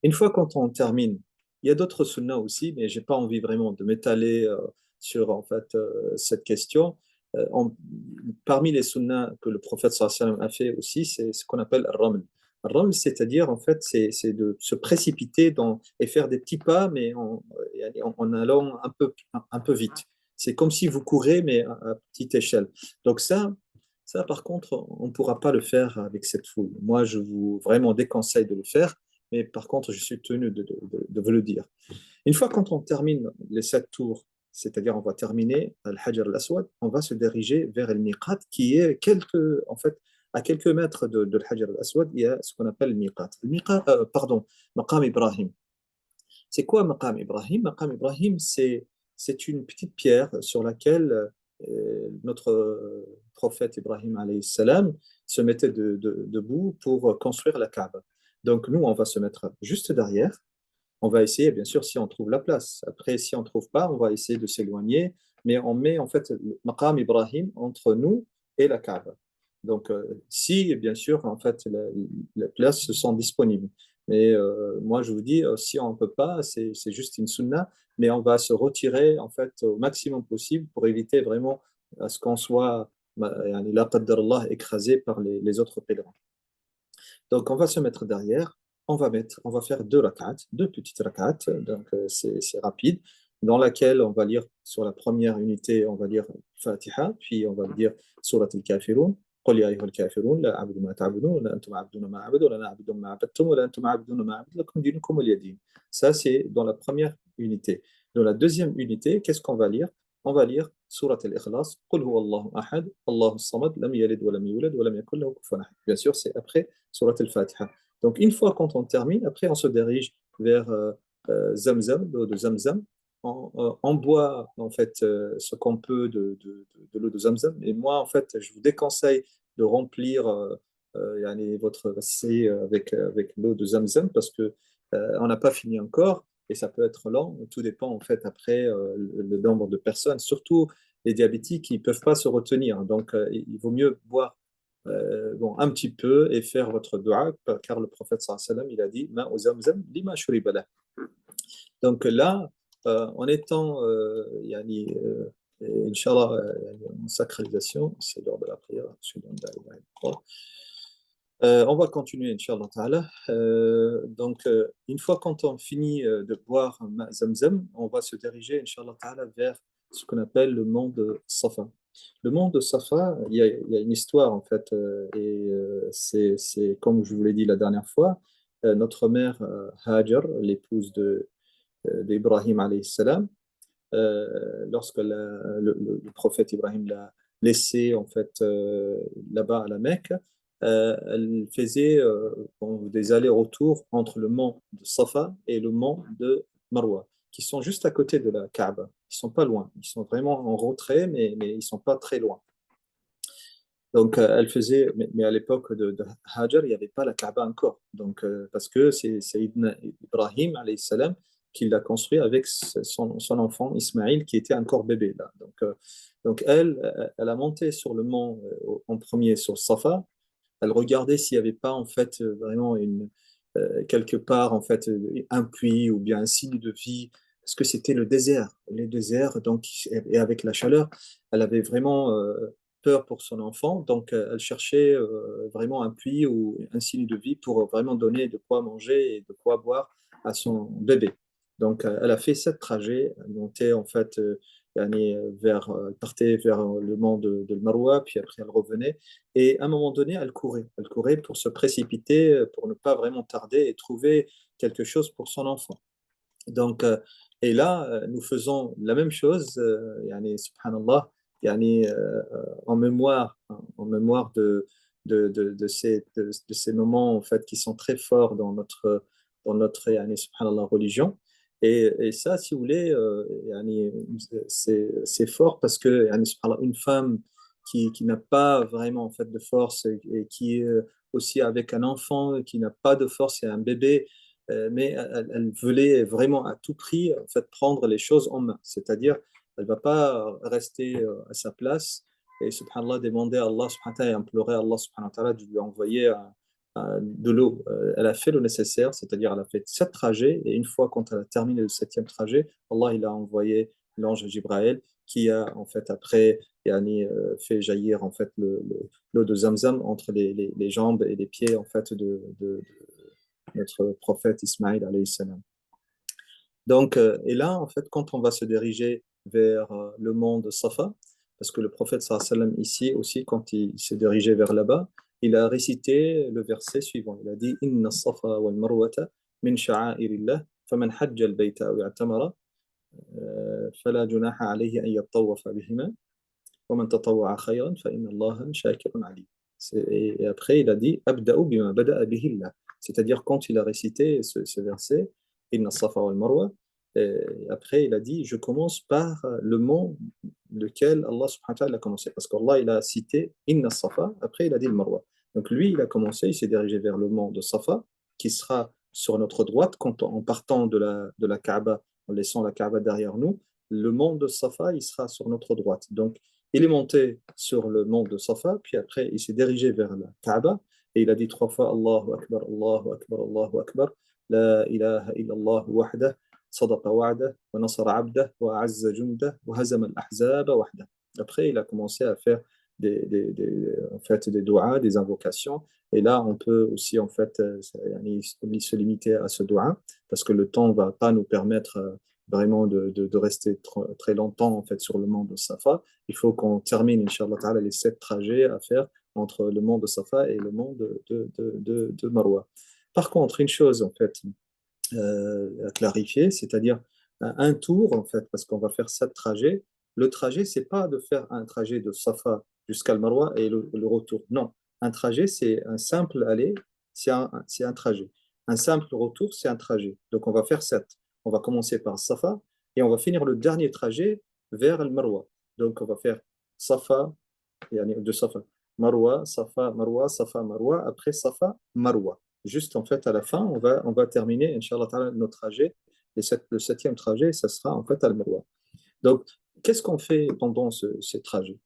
Une fois quand on termine, il y a d'autres sunnas aussi, mais j'ai pas envie vraiment de m'étaler sur en fait cette question. Parmi les sunnas que le prophète sallallahu alayhi wa sallam a fait aussi, c'est ce qu'on appelle al-raml. Al-raml, c'est-à-dire en fait, c'est de se précipiter et faire des petits pas, mais en allant un peu vite. C'est comme si vous courez, mais à petite échelle. Donc ça, par contre, on ne pourra pas le faire avec cette foule. Moi, je vous vraiment déconseille de le faire, mais par contre, je suis tenu de vous le dire. Une fois quand on termine les sept tours, c'est-à-dire on va terminer Al-Hajar al-Aswad, on va se diriger vers le Miqat, qui est en fait, à quelques mètres de l'Hajar al-Aswad, il y a ce qu'on appelle le Miqat. Pardon, Maqam Ibrahim. C'est quoi Maqam Ibrahim? Maqam Ibrahim, c'est une petite pierre sur laquelle notre prophète Ibrahim alayhi salam se mettait debout pour construire la Kaaba. Donc nous, on va se mettre juste derrière. On va essayer, bien sûr, si on trouve la place. Après, si on ne trouve pas, on va essayer de s'éloigner. Mais on met en fait le Maqam Ibrahim entre nous et la Kaaba. Donc, si, bien sûr, en fait, les places sont disponibles. Mais moi, je vous dis, si on ne peut pas, c'est juste une sunna, mais on va se retirer en fait au maximum possible pour éviter vraiment à ce qu'on soit, yani, la qadar Allah, écrasé par les autres pèlerins. Donc, on va se mettre derrière, on va faire deux rak'at, deux petites rak'at, donc c'est rapide, dans laquelle on va lire sur la première unité, on va lire Fatiha, puis on va lire Surat al-Kafirun. قل يا أيها الكافرون لا أعبد ما تعبدون ولا أنتم عبدون ما أعبد ولا أنا أعبد ما عبدتم ولا أنتم عبدون ما أعبد لكم دينكم ولي دين. Ça, c'est dans la première unité. Dans la deuxième unité, qu'est-ce qu'on va lire? On va lire Surat al-Ikhlas, قل هو الله أحد الله الصمد لم يلد ولم يولد ولم يكن له كفوا أحد. Bien sûr, c'est après Surat al-Fatiha. Donc, une fois quand on termine, après, on se dirige vers Zamzam, l'eau de Zamzam. On boit en fait ce qu'on peut de l'eau de Zamzam. Et moi, en fait, je vous déconseille de remplir yani, votre bassin avec l'eau de Zamzam parce que on n'a pas fini encore et ça peut être lent. Tout dépend en fait après le nombre de personnes, surtout les diabétiques, ils ne peuvent pas se retenir. Donc, il vaut mieux boire bon, un petit peu et faire votre dua, car le prophète sallallahu alayhi wa sallam, il a dit Ma zamzam lima shuriba lah. Donc là, en étant, yani, Inch'Allah, en sacralisation, c'est l'heure de la prière, on va continuer, Inch'Allah Ta'ala. Donc, une fois quand on finit de boire Zamzam, on va se diriger, Inch'Allah Ta'ala, vers ce qu'on appelle le mont de Safa. Le mont de Safa, il y a une histoire en fait, et c'est comme je vous l'ai dit la dernière fois, notre mère Hajar, l'épouse d'Ibrahim alayhi salam, lorsque le prophète Ibrahim l'a laissé en fait là-bas à la Mecque, elle faisait bon, des allers-retours entre le mont de Safa et le mont de Marwa, qui sont juste à côté de la Kaaba. Ils sont pas loin. Ils sont vraiment en retrait, mais ils sont pas très loin. Donc, elle faisait, mais à l'époque de Hajar, il n'y avait pas la Kaaba encore. Donc, parce que c'est Ibrahim, alayhi salam, qui l'a construit avec son enfant Ismaïl, qui était encore bébé là. Donc elle a monté sur le mont en premier sur Safa. Elle regardait s'il n'y avait pas en fait vraiment quelque part en fait un puits ou bien un signe de vie, parce que c'était le désert, les déserts. Donc, et avec la chaleur, elle avait vraiment peur pour son enfant, donc elle cherchait vraiment un puits ou un signe de vie pour vraiment donner de quoi manger et de quoi boire à son bébé. Donc elle a fait 7 trajets, elle montait en fait yani, partait vers le mont de Marwa, puis après elle revenait, et à un moment donné elle courait pour se précipiter, pour ne pas vraiment tarder et trouver quelque chose pour son enfant. Donc, et là, nous faisons la même chose, yani, subhanallah, yani, en mémoire de ces moments en fait, qui sont très forts dans notre yani, subhanallah, religion. Et ça, si vous voulez, yani, c'est fort parce que yani, subhanallah, une femme qui n'a pas vraiment en fait, de force et qui est aussi avec un enfant qui n'a pas de force et un bébé, mais elle voulait vraiment à tout prix en fait, prendre les choses en main. C'est-à-dire, elle ne va pas rester à sa place et, subhanallah, demander à Allah subhanahu wa ta'ala et implorer à Allah subhanahu wa ta'ala de lui envoyer de l'eau. Elle a fait le nécessaire, c'est-à-dire elle a fait 7 trajets et une fois quand elle a terminé le septième trajet, Allah il a envoyé l'ange Jibraël qui a en fait après yani, fait jaillir en fait l'eau de Zamzam entre les jambes et les pieds en fait de notre prophète Ismaïl alayhi salam. Donc, et là, en fait, quand on va se diriger vers le mont de Safa, parce que le prophète sallallahu alayhi wa sallam, ici aussi, quand il s'est dirigé vers là-bas, il a récité le verset suivant. Il a dit Inna safa wal marwata min sha'airillah, faman hajja al-bayta aw i'tamara, fala junaha alayhi an yattawafa bihima, wa man tatawwa'a khayran fa inna Allaha shakirun alim. Et après, il a dit Abda'u bima bada'a bihi Allah. C'est-à-dire, quand il a récité ce verset, Inna safa wal marwa, et après, il a dit Je commence par le mot lequel Allah subhanahu wa ta'ala a commencé. Parce qu'Allah, il a cité Inna safa, après, il a dit le marwa. Donc, lui, il a commencé, il s'est dirigé vers le mont de Safa, qui sera sur notre droite, quand, en partant de la Kaaba, en laissant la Kaaba derrière nous, le mont de Safa, il sera sur notre droite. Donc, il est monté sur le mont de Safa, puis après, il s'est dirigé vers la Kaaba, et il a dit 3 fois Allahu Akbar, Allahu Akbar, Allahu Akbar, La ilaha illallah wahdah, صدق وعده ونصر عبده وأعز جنده وهزم الأحزاب وحده. Après, il a commencé à faire en fait, des doigts, des invocations. Et là, on peut aussi en fait se limiter à ce doigt parce que le temps ne va pas nous permettre vraiment de rester très longtemps en fait sur le mont de Safa. Il faut qu'on termine, Inch'Allah Ta'ala, les 7 trajets à faire entre le mont de Safa et le mont de Marwa. Par contre, une chose en fait à clarifier, c'est-à-dire un tour, en fait, parce qu'on va faire 7 trajets. Le trajet, c'est pas de faire un trajet de Safa jusqu'à le Marwa et le retour. Non, un trajet, c'est un simple aller, c'est un trajet. Un simple retour, c'est un trajet. Donc, on va faire 7. On va commencer par Safa et on va finir le dernier trajet vers le Marwa. Donc, on va faire Safa, de Safa, Marwa, Safa, Marwa, Safa, Marwa, après Safa, Marwa. Juste en fait à la fin, on va terminer, Inch'Allah Ta'ala, notre trajet. Et le 7e trajet, ça sera en fait Al-Marwa. Donc, qu'est-ce qu'on fait pendant ces trajets?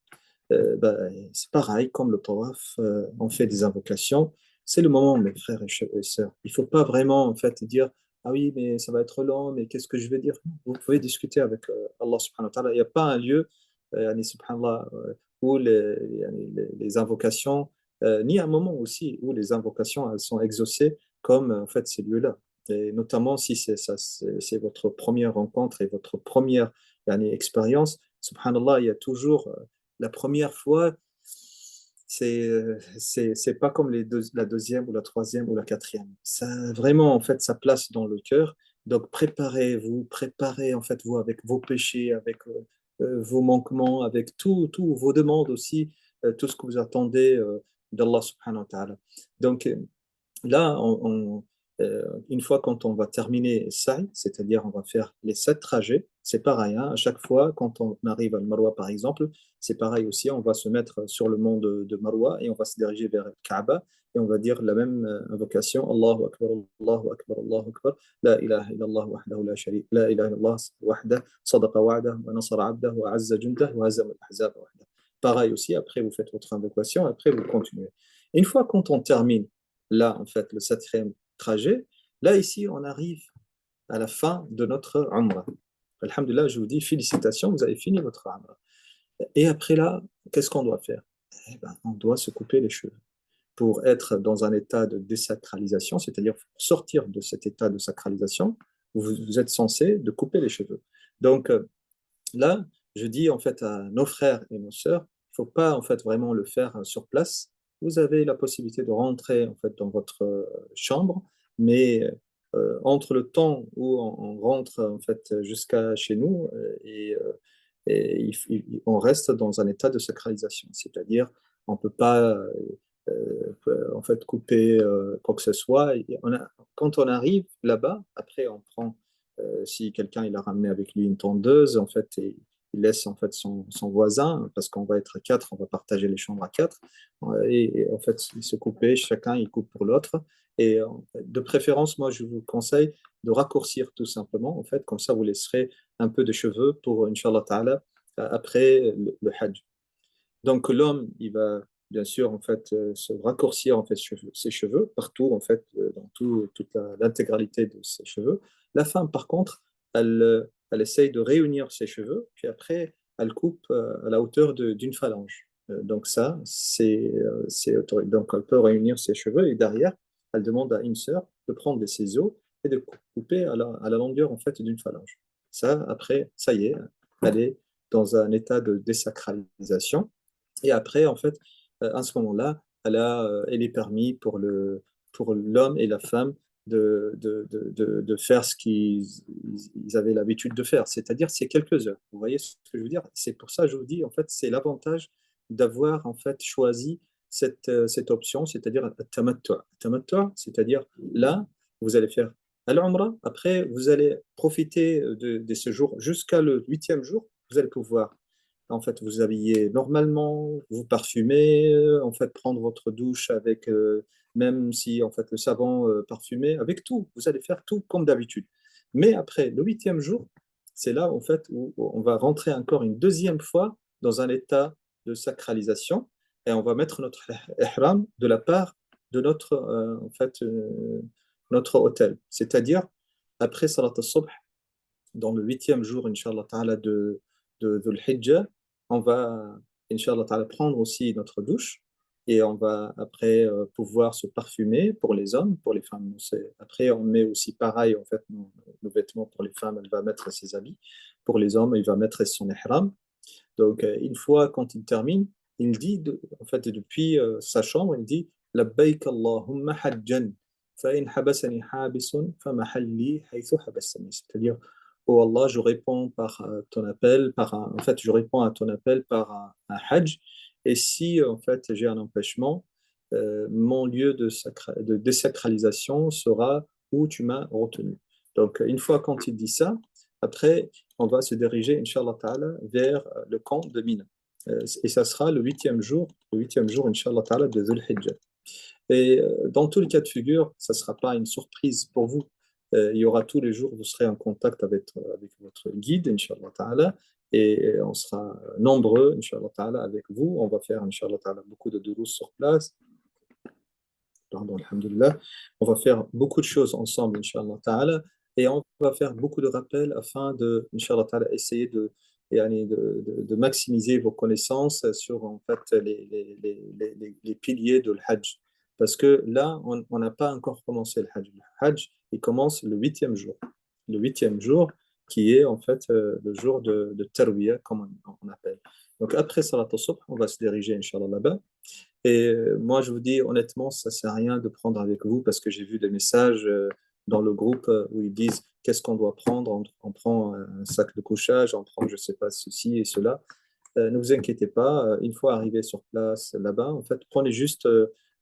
C'est pareil, comme le tawaf, on fait des invocations. C'est le moment, mes frères et sœurs. Il ne faut pas vraiment en fait dire, ah oui, mais ça va être long, mais qu'est-ce que je vais dire? Vous pouvez discuter avec Allah subhanahu wa ta'ala. Il n'y a pas un lieu, subhanallah, où les invocations, ni un moment aussi où les invocations elles sont exaucées comme en fait ces lieux-là. Et notamment si c'est votre première rencontre et votre première expérience, subhanallah, il y a toujours la première fois, c'est pas comme la deuxième ou la troisième ou la quatrième. Ça, vraiment, en fait, ça place dans le cœur. Donc, préparez-vous, préparez, en fait, vous, avec vos péchés, avec vos manquements, avec tout vos demandes aussi, tout ce que vous attendez d'Allah subhanahu wa ta'ala. Donc, là, une fois quand on va terminer Sa'i, c'est-à-dire on va faire les 7 trajets, c'est pareil, hein, à chaque fois quand on arrive à Marwa par exemple, c'est pareil aussi, on va se mettre sur le mont de Marwa et on va se diriger vers Kaaba et on va dire la même invocation, Allahu Akbar, Allahu Akbar, Allahu Akbar, La ilaha illallah wahdahu la sharik, La ilaha illallah wahdah, sadaqa wa'dah, wa nasara abdah, wa azza jundah, wa hazama al-ahzab wahdah. Pareil aussi, après vous faites votre invocation, après vous continuez. Une fois quand on termine là, en fait, le 7e trajet, là, ici, on arrive à la fin de notre Umrah. Alhamdulillah, je vous dis félicitations, vous avez fini votre Umrah. Et après là, qu'est-ce qu'on doit faire? Eh ben, on doit se couper les cheveux pour être dans un état de désacralisation, c'est-à-dire sortir de cet état de sacralisation, vous êtes censé de couper les cheveux. Donc là, je dis en fait à nos frères et nos sœurs, il ne faut pas en fait vraiment le faire sur place. Vous avez la possibilité de rentrer en fait dans votre chambre, mais entre le temps où on rentre en fait jusqu'à chez nous on reste dans un état de sacralisation, c'est-à-dire on ne peut pas en fait couper quoi que ce soit. Quand on arrive là-bas, après on prend si quelqu'un il a ramené avec lui une tondeuse, en fait, et il laisse en fait son voisin, parce qu'on va être à 4, on va partager les chambres à 4, et en fait, ils se coupaient, chacun il coupe pour l'autre. Et de préférence, moi, je vous conseille de raccourcir tout simplement, en fait, comme ça, vous laisserez un peu de cheveux pour, Inch'Allah Ta'ala, après le Hajj. Donc l'homme, il va bien sûr en fait se raccourcir en fait ses cheveux partout en fait dans toute l'intégralité de ses cheveux. La femme par contre, elle essaye de réunir ses cheveux, puis après elle coupe à la hauteur d'une phalange. Donc ça, c'est autorisé. Donc elle peut réunir ses cheveux et derrière, elle demande à une sœur de prendre des ciseaux et de couper à la longueur en fait d'une phalange. Ça, après, ça y est, elle est dans un état de désacralisation. Et après, en fait, à ce moment-là, elle est permis pour l'homme et la femme de faire ce qu'ils avaient l'habitude de faire, c'est-à-dire c'est quelques heures. Vous voyez ce que je veux dire? C'est pour ça que je vous dis, en fait, c'est l'avantage d'avoir en fait choisi cette option, c'est-à-dire tamattu'. Tamattu', c'est-à-dire là, vous allez faire al-umrah, après vous allez profiter de ce jour jusqu'à le 8e jour, vous allez pouvoir en fait, vous habillez normalement, vous parfumez, en fait, prendre votre douche avec, même si en fait le savon parfumé, avec tout. Vous allez faire tout comme d'habitude. Mais après le 8e jour, c'est là en fait où on va rentrer encore une deuxième fois dans un état de sacralisation et on va mettre notre ihram de la part de en fait, notre hôtel. C'est-à-dire après Salat al-Subh, dans le 8e jour, Inch'Allah Ta'ala, de Dhul Hijjah, on va Inch'Allah ta'ala, prendre aussi notre douche. Et on va après pouvoir se parfumer pour les hommes, pour les femmes. Après, on met aussi pareil, en fait, nos vêtements pour les femmes, elle va mettre ses habits. Pour les hommes, il va mettre son ihram. Donc, une fois quand il termine, il dit, en fait, depuis sa chambre, il dit Labbaik Allahumma hajjan, fa in habasani habisun, fa mahalli haythu habasani. C'est-à-dire, oh Allah, je réponds par ton appel, en fait, je réponds à ton appel par un hajj. Et si, en fait, j'ai un empêchement, mon lieu de désacralisation sera où tu m'as retenu. Donc, une fois quand il dit ça, après, on va se diriger, Inch'Allah Ta'ala, vers le camp de Mina. Et ça sera le huitième jour, Inch'Allah Ta'ala, de Dhul Hijjah. Et dans tous les cas de figure, ça ne sera pas une surprise pour vous. Il y aura tous les jours, vous serez en contact avec votre guide, Inch'Allah Ta'ala, et on sera nombreux, Inch'Allah Ta'ala, avec vous. On va faire, Inch'Allah Ta'ala, beaucoup de durous sur place. Pardon, alhamdulillah. On va faire beaucoup de choses ensemble, Inch'Allah Ta'ala, et on va faire beaucoup de rappels afin de, Inch'Allah Ta'ala, essayer de maximiser vos connaissances sur en fait, les piliers de l'Hajj. Parce que là, on n'a pas encore commencé le Hajj. Le Hajj, il commence le huitième jour. Le huitième jour, qui est en fait le jour de Tarwiyah, comme on appelle. Donc après Salat al-Subh, on va se diriger, Inch'Allah, là-bas. Et moi, je vous dis honnêtement, ça ne sert à rien de prendre avec vous parce que j'ai vu des messages dans le groupe où ils disent qu'est-ce qu'on doit prendre. On prend un sac de couchage, on prend, je ne sais pas, ceci et cela. Ne vous inquiétez pas, une fois arrivé sur place là-bas, en fait, prenez juste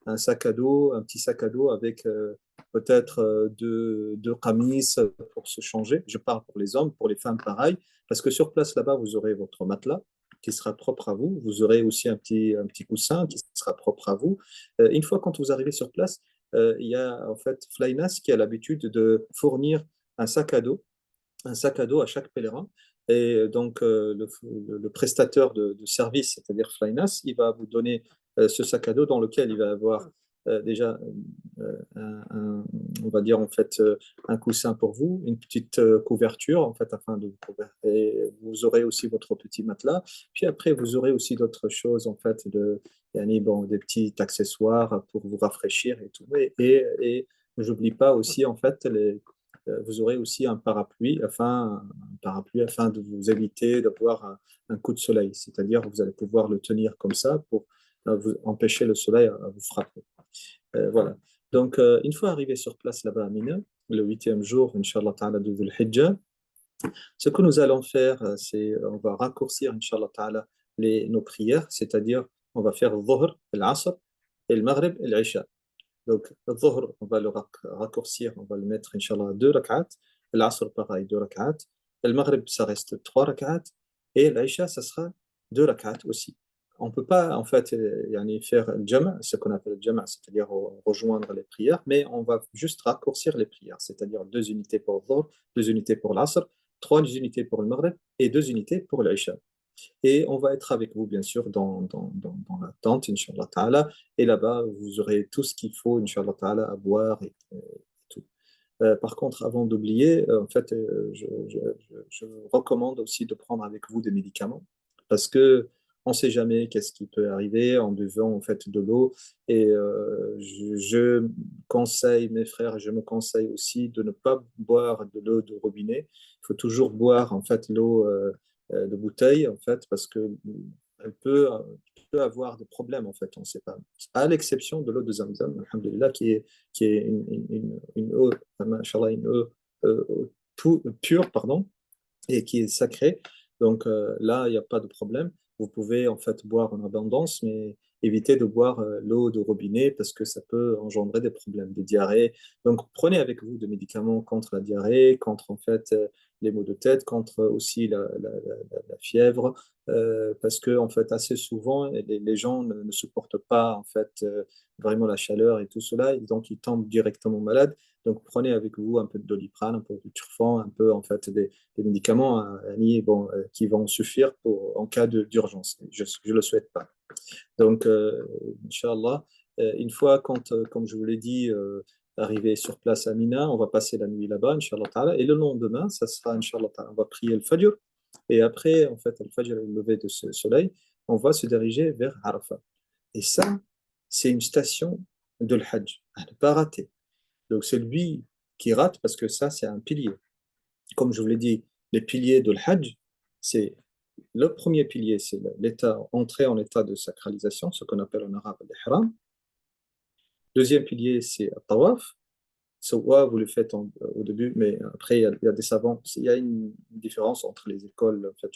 un sac à dos, un petit sac à dos avec peut-être deux qamis pour se changer. Je parle pour les hommes, pour les femmes, pareil, parce que sur place là-bas, vous aurez votre matelas qui sera propre à vous. Vous aurez aussi un petit coussin qui sera propre à vous. Une fois quand vous arrivez sur place, il y a en fait Flynas qui a l'habitude de fournir un sac à dos, un sac à dos à chaque pèlerin. Et donc, le prestateur de service, c'est-à-dire Flynas, il va vous donner ce sac à dos dans lequel il va avoir déjà, on va dire en fait, un coussin pour vous, une petite couverture, en fait, afin de vous couvrir. Et vous aurez aussi votre petit matelas. Puis après, vous aurez aussi d'autres choses, en fait, yani, bon, des petits accessoires pour vous rafraîchir et tout. Et j'oublie pas aussi, en fait, vous aurez aussi un parapluie afin de vous éviter d'avoir un coup de soleil. C'est-à-dire que vous allez pouvoir le tenir comme ça pour vous empêcher le soleil à vous frapper. Voilà. Donc, une fois arrivé sur place là-bas à Mina, le huitième jour, Inch'Allah Ta'ala, de Dhul Hijjah, ce que nous allons faire, c'est on va raccourcir, Inch'Allah Ta'ala, nos prières, c'est-à-dire on va faire le Dhuhr, l'Asr, et le Maghrib et l'Isha. Donc, le Dhuhr, on va le raccourcir, on va le mettre, Inch'Allah, à 2 rak'at. L'Asr, pareil, 2 rak'at. Le Maghrib, ça reste 3 rak'at. Et l'Aïcha, ça sera 2 rak'at aussi. On ne peut pas, en fait, yani faire le jama', ce qu'on appelle le jama', c'est-à-dire rejoindre les prières, mais on va juste raccourcir les prières, c'est-à-dire 2 unités pour le Dhuhr, 2 unités pour l'Asr, 3 unités pour le Maghrib et 2 unités pour l'Aïcha. Et on va être avec vous, bien sûr, dans la tente, Inch'Allah Ta'ala. Et là-bas, vous aurez tout ce qu'il faut, Inch'Allah Ta'ala, à boire et tout. Par contre, avant d'oublier, en fait, je vous recommande aussi de prendre avec vous des médicaments parce que on ne sait jamais qu'est-ce qui peut arriver en buvant en fait de l'eau. Et je conseille mes frères, je me conseille aussi de ne pas boire de l'eau de robinet. Il faut toujours boire en fait l'eau de bouteille en fait parce que elle peut avoir des problèmes en fait, on ne sait pas. À l'exception de l'eau de Zamzam, alhamdulillah, qui est une eau, machallah, une eau pure, pardon, et qui est sacrée. Donc là, il n'y a pas de problème. Vous pouvez en fait boire en abondance, mais évitez de boire l'eau de robinet parce que ça peut engendrer des problèmes de diarrhée. Donc prenez avec vous des médicaments contre la diarrhée, contre en fait les maux de tête, contre aussi la fièvre, parce que en fait assez souvent les gens ne supportent pas en fait vraiment la chaleur et tout cela, et donc ils tombent directement malades. Donc prenez avec vous un peu de Doliprane, un peu de Turfan, un peu en fait des médicaments bon, qui vont suffire en cas d'urgence. Je ne le souhaite pas. Donc, Inch'Allah, une fois, comme je vous l'ai dit, arrivé sur place à Mina, on va passer la nuit là-bas, Inch'Allah Ta'ala, et le lendemain, ça sera, Inch'Allah Ta'ala, on va prier le Fajr, et après, en fait, le Fajr est le lever de ce soleil, on va se diriger vers Arafat. Et ça, c'est une station de l'Hajj, à ne pas rater. Donc c'est lui qui rate parce que ça, c'est un pilier. Comme je vous l'ai dit, les piliers de l'Hajj, c'est le premier pilier, c'est l'état, entrer en état de sacralisation, ce qu'on appelle en arabe l'ihram. Deuxième pilier, c'est le tawaf. Soit vous le faites au début, mais après, il y a des savants. Il y a une différence entre les écoles en fait,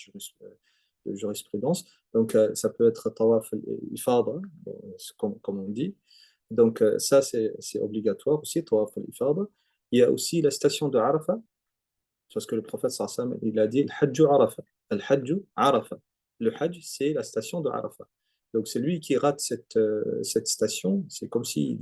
de jurisprudence. Donc, ça peut être tawaf al-ifada, comme on dit. Donc, ça, c'est obligatoire aussi, tawaf al-ifada. Il y a aussi la station de Arafat, parce que le prophète sallam, il a dit Al-Hajju Arafa. Al-Hajju Arafa. Le Hajj, c'est la station de Arafa. Donc, c'est lui qui rate cette station, c'est comme s'il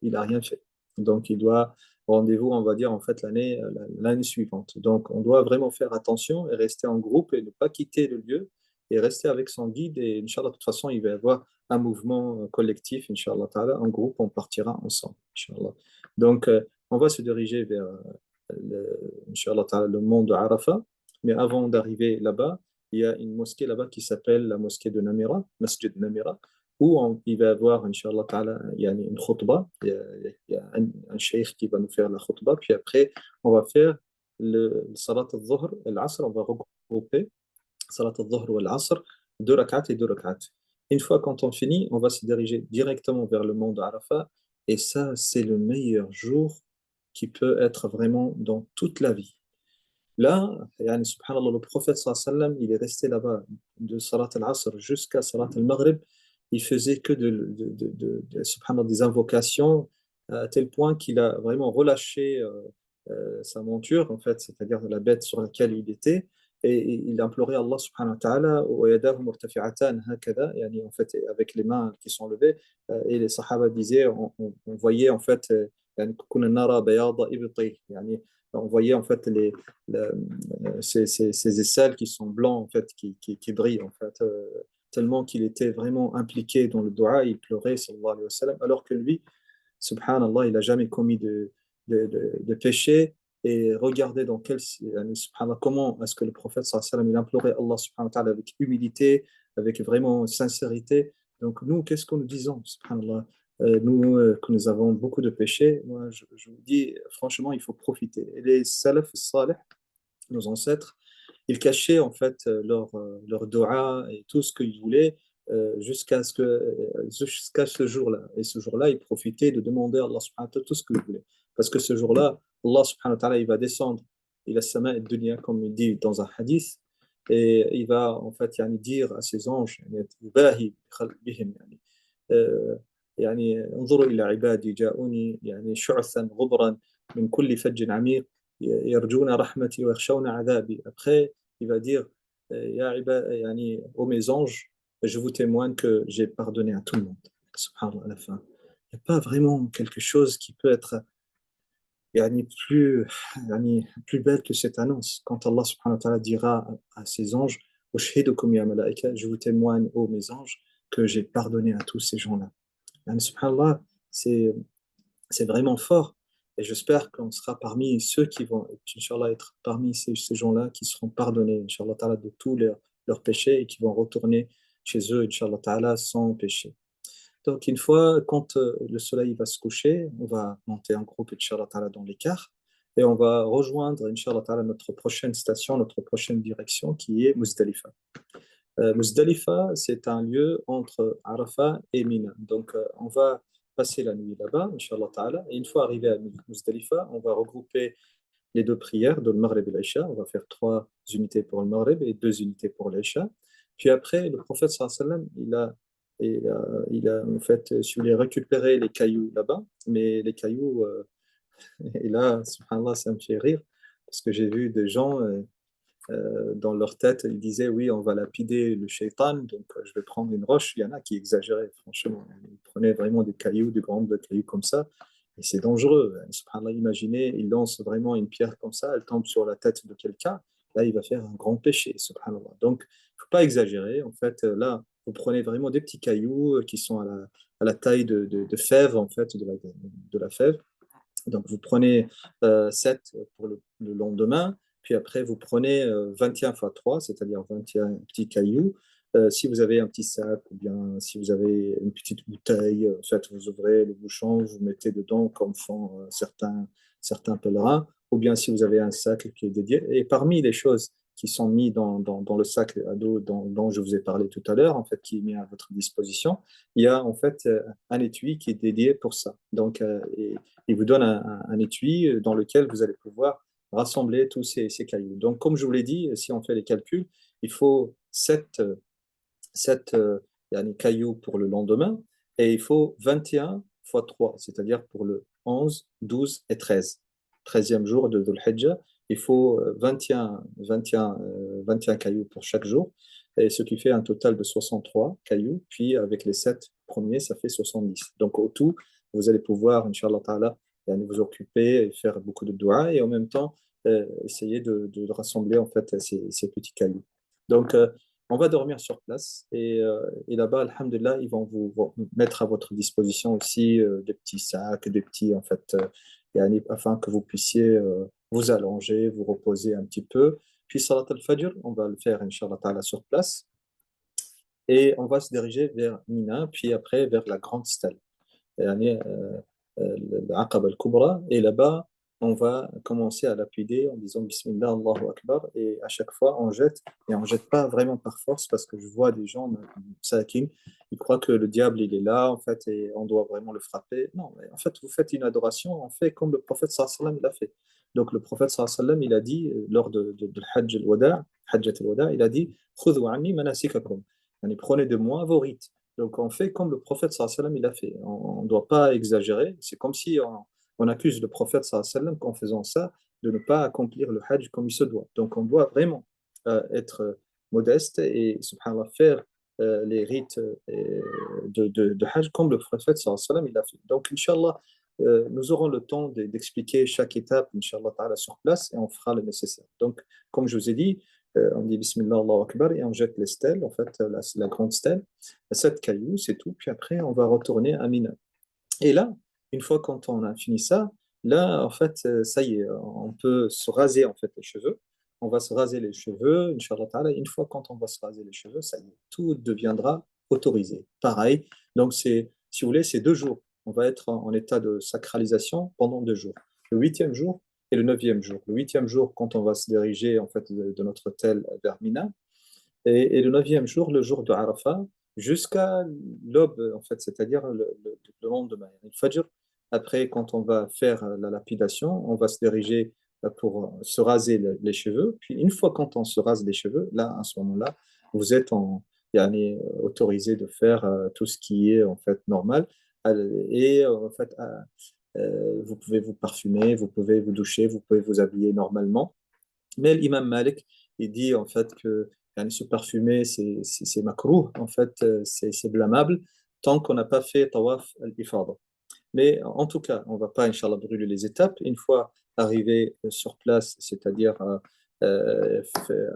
n'a rien fait. Donc, il doit rendez-vous, on va dire, en fait, l'année suivante. Donc, on doit vraiment faire attention et rester en groupe et ne pas quitter le lieu et rester avec son guide. Et Inch'Allah, de toute façon, il va y avoir un mouvement collectif, Inch'Allah ta'ala, en groupe, on partira ensemble, Inch'Allah. Donc, on va se diriger vers Inch'Allah ta'ala, le mont de Arafat. Mais avant d'arriver là-bas, il y a une mosquée là-bas qui s'appelle la mosquée de Namira, Masjid Namira, où il va y avoir, Inch'Allah ta'ala, il y a une khutbah, il y a un cheikh qui va nous faire la khutbah, puis après, on va faire le salat al-dhuhr et l'asr, on va regrouper salat al-dhuhr et l'asr, deux rak'at et deux rak'at. Une fois quand on finit, on va se diriger directement vers le mont d'Arafat, et ça, c'est le meilleur jour qui peut être vraiment dans toute la vie. Là, yani, subhanallah, le prophète sallam, il est resté là-bas de Salat al-Asr jusqu'à Salat al-Maghrib. Il faisait que subhanallah, des invocations à tel point qu'il a vraiment relâché sa monture, en fait, c'est-à-dire la bête sur laquelle il était, et il implorait Allah subhanahu wa ta'ala, wa yadahu murtafi'atan hakada, yani, en fait, avec les mains qui sont levées, et les sahaba disaient, on voyait en fait, yani, كنا نرى بياض إبطيه. Yani, on voyait en fait ces aisselles qui sont blancs en fait, qui brillent en fait, tellement qu'il était vraiment impliqué dans le dua, il pleurait sallallahu alayhi wa sallam, alors que lui, subhanallah, il n'a jamais commis de péché. Et regardez dans quel, subhanallah, comment est-ce que le prophète sallallahu alayhi wa sallam, il implorait Allah subhanahu wa ta'ala avec humilité, avec vraiment sincérité. Donc nous, qu'est-ce que nous disons, subhanallah? Nous, que nous avons beaucoup de péchés, moi, je vous dis, franchement, il faut profiter. Et les salaf salih, nos ancêtres, ils cachaient en fait leur dua et tout ce qu'ils voulaient jusqu'à ce jour-là. Et ce jour-là, ils profitaient de demander à Allah subhanahu wa ta'ala tout ce qu'ils voulaient. Parce que ce jour-là, Allah subhanahu wa ta'ala, il va descendre, il a sama et dunya, comme il dit dans un hadith, et il va en fait yani, dire à ses anges, yani, Bahi bihim, yani, يعني انظروا إلى عبادي جاءوني يعني شعثا غبرا من كل فج عميق يرجون رحمتي ويخشون عذابي. Après, il va dire, Ya ibad, yani, ô mes anges, je vous témoigne que j'ai pardonné à tout le monde. Subhanallah, à la fin. Il n'y a pas vraiment quelque chose qui peut être yani, plus belle que cette annonce. Quand Allah subhanahu wa ta'ala dira à ses anges, Ushhidukum ya malaika, je vous témoigne, ô mes anges, que j'ai pardonné à tous ces gens-là. Yani, subhanallah, c'est c'est vraiment fort. Et j'espère qu'on sera parmi ceux qui vont, Inch'Allah, être parmi ces gens-là qui seront pardonnés, Inch'Allah, ta'ala, de tous leurs péchés et qui vont retourner chez eux, Inch'Allah, ta'ala, sans péché. Donc, une fois, quand le soleil va se coucher, on va monter en groupe, Inch'Allah, ta'ala, dans l'écart et on va rejoindre, Inch'Allah, ta'ala, notre prochaine station, notre prochaine direction qui est Muzdalifa. Muzdalifa, c'est un lieu entre Arafat et Mina. Donc, on va passer la nuit là-bas, Inch'Allah Ta'ala. Et une fois arrivé à Muzdalifa, on va regrouper les deux prières de le Maghrib et l'Isha. On va faire 3 unités pour le Maghrib et 2 unités pour l'Isha. Puis après, le prophète sallallahu alayhi wa sallam, il a en fait, si vous voulez, récupérer les cailloux là-bas. Mais les cailloux, et là, subhanallah, ça me fait rire. Parce que j'ai vu des gens dans leur tête, ils disaient oui, on va lapider le shaitan, donc je vais prendre une roche. Il y en a qui exagéraient, franchement. Ils prenaient vraiment des cailloux, des grands cailloux comme ça, et c'est dangereux. Subhanallah, imaginez, ils lancent vraiment une pierre comme ça, elle tombe sur la tête de quelqu'un, là, il va faire un grand péché, subhanallah. Donc, il ne faut pas exagérer. En fait, là, vous prenez vraiment des petits cailloux qui sont à la taille de fèves, en fait, de la fève. Donc, vous prenez 7 pour le lendemain, puis après, vous prenez 21 fois 3, c'est-à-dire 21 petits cailloux. Si vous avez un petit sac ou bien si vous avez une petite bouteille, en fait, vous ouvrez le bouchon, vous mettez dedans comme font certains pèlerins, ou bien si vous avez un sac qui est dédié. Et parmi les choses qui sont mises dans le sac à dos dont je vous ai parlé tout à l'heure, en fait, qui est mis à votre disposition, il y a en fait un étui qui est dédié pour ça. Donc, il vous donne un étui dans lequel vous allez pouvoir rassembler tous ces cailloux. Donc, comme je vous l'ai dit, si on fait les calculs, il faut 7 yani, cailloux pour le lendemain et il faut 21 fois 3, c'est-à-dire pour le 11, 12 et 13. 13e jour de Dhul Hijjah, il faut 21 cailloux pour chaque jour, et ce qui fait un total de 63 cailloux, puis avec les 7 premiers, ça fait 70. Donc au tout, vous allez pouvoir, Inch'Allah Ta'ala, yani, vous occuper et faire beaucoup de doigts et en même temps essayer de rassembler en fait ces petits cailloux. Donc, on va dormir sur place et là-bas, alhamdulillah, ils vont vous mettre à votre disposition aussi des petits sacs, des petits, en fait, afin que vous puissiez vous allonger, vous reposer un petit peu. Puis, Salat al-Fajr, on va le faire, Inch'Allah Ta'ala, sur place et on va se diriger vers Mina, puis après vers la grande stèle. يعني, العقبة الكبرى. Et là-bas, on va commencer à lapider en disant Bismillah, Allahu Akbar. Et à chaque fois, on jette. Et on ne jette pas vraiment par force parce que je vois des gens, sakin, ils croient que le diable, il est là, en fait, et on doit vraiment le frapper. Non, mais en fait, vous faites une adoration, on fait comme le prophète sallallahu alayhi wa sallam, il a fait. Donc, le prophète sallallahu alayhi wa sallam, il a dit, lors de Hajj al-Wada', Hajjat al-Wada', il a dit Khudhu anni manasikakum. Yani, prenez de moi vos rites. Donc on fait comme le prophète sallallahu alayhi wa sallam il a fait. On ne doit pas exagérer. C'est comme si on accuse le prophète sallallahu alayhi wa sallam qu'en faisant ça, de ne pas accomplir le hajj comme il se doit. Donc on doit vraiment être modeste et subhanallah faire les rites de hajj comme le prophète sallallahu alayhi wa sallam il a fait. Donc Inch'Allah, nous aurons le temps d'expliquer chaque étape, Inch'Allah ta'ala, sur place et on fera le nécessaire. Donc, comme je vous ai dit, on dit Bismillah, Allahu Akbar et on jette les stèles, en fait, la grande stèle, 7 cailloux, c'est tout. Puis après, on va retourner à Mina. Et là, une fois quand on a fini ça, là, en fait, ça y est, on peut se raser en fait les cheveux. On va se raser les cheveux, Inch'Allah ta'ala. Une fois quand on va se raser les cheveux, ça y est, tout deviendra autorisé. Pareil. Donc, si vous voulez, c'est 2 jours. On va être en état de sacralisation pendant 2 jours. Le huitième jour et le neuvième jour. Le huitième jour, quand on va se diriger en fait de notre hôtel vers Mina, et le neuvième jour, le jour de Arafat, jusqu'à l'aube, en fait, c'est-à-dire le lendemain, le Fajr. Après, quand on va faire la lapidation, on va se diriger pour se raser les cheveux. Puis, une fois quand on se rase les cheveux, là, à ce moment-là, vous êtes yani, autorisé de faire tout ce qui est en fait normal. Et en fait, vous pouvez vous parfumer, vous pouvez vous doucher, vous pouvez vous habiller normalement. Mais l'imam Malik, il dit en fait que yani, se parfumer, c'est makrouh, en fait, c'est blâmable tant qu'on n'a pas fait tawaf al-ifada. Mais en tout cas, on ne va pas, Inch'Allah, brûler les étapes. Une fois arrivé sur place, c'est-à-dire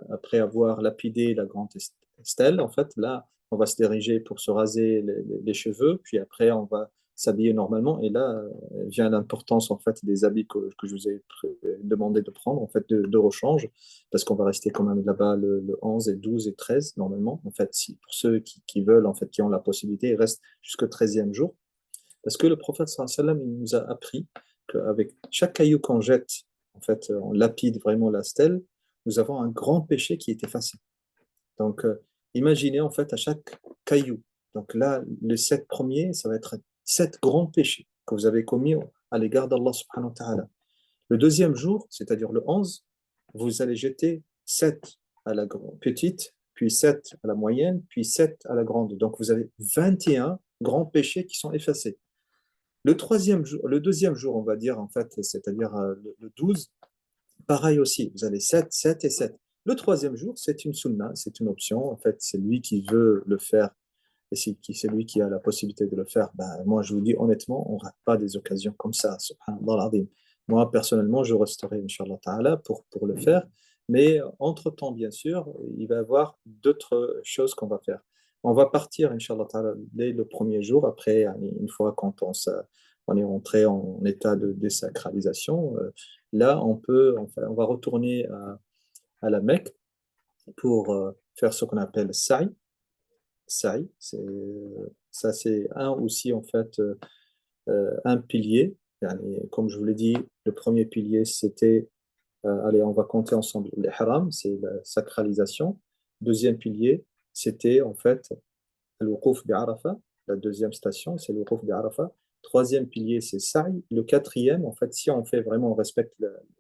après avoir lapidé la grande stèle, en fait, là, on va se diriger pour se raser les cheveux, puis après, on va s'habiller normalement. Et là vient l'importance, en fait, des habits que je vous ai demandé de prendre, en fait, de rechange, parce qu'on va rester quand même là-bas le 11 et 12 et 13, normalement. En fait, si, pour ceux qui veulent, en fait, qui ont la possibilité, ils restent jusqu'au 13e jour. Parce que le prophète sallallahu alayhi wa sallam, il nous a appris qu'avec chaque caillou qu'on jette, en fait, on lapide vraiment la stèle, nous avons un grand péché qui est effacé. Donc, imaginez en fait à chaque caillou. Donc là, les 7 premiers, ça va être 7 grands péchés que vous avez commis à l'égard d'Allah subhanahu wa ta'ala. Le deuxième jour, c'est-à-dire le 11, vous allez jeter 7 à la petite, puis 7 à la moyenne, puis 7 à la grande. Donc vous avez 21 grands péchés qui sont effacés. Le deuxième jour, on va dire, en fait, c'est-à-dire le 12, pareil aussi, vous avez 7, 7 et 7. Le troisième jour, c'est une sunna, c'est une option. En fait, c'est lui qui veut le faire et c'est lui qui a la possibilité de le faire. Ben, moi, je vous dis honnêtement, on ne rate pas des occasions comme ça. Subhanallah al-azim. Moi, personnellement, je resterai, Inch'Allah Ta'ala, pour le faire. Mais entre-temps, bien sûr, il va y avoir d'autres choses qu'on va faire. On va partir, Inch'Allah Ta'ala, dès le premier jour. Après, une fois quand on est rentré en état de désacralisation, là, on va retourner à la Mecque pour faire ce qu'on appelle sa'i. sa'i. Ça, c'est un aussi, en fait, un pilier. Yani, comme je vous l'ai dit, le premier pilier, c'était, allez, on va compter ensemble, l'ihram, c'est la sacralisation. Deuxième pilier, c'était en fait le wuquf bi'Arafa. La deuxième station, c'est le wuquf bi'Arafa. Troisième pilier, c'est sa'i. Le quatrième, en fait, si on fait vraiment, on respecte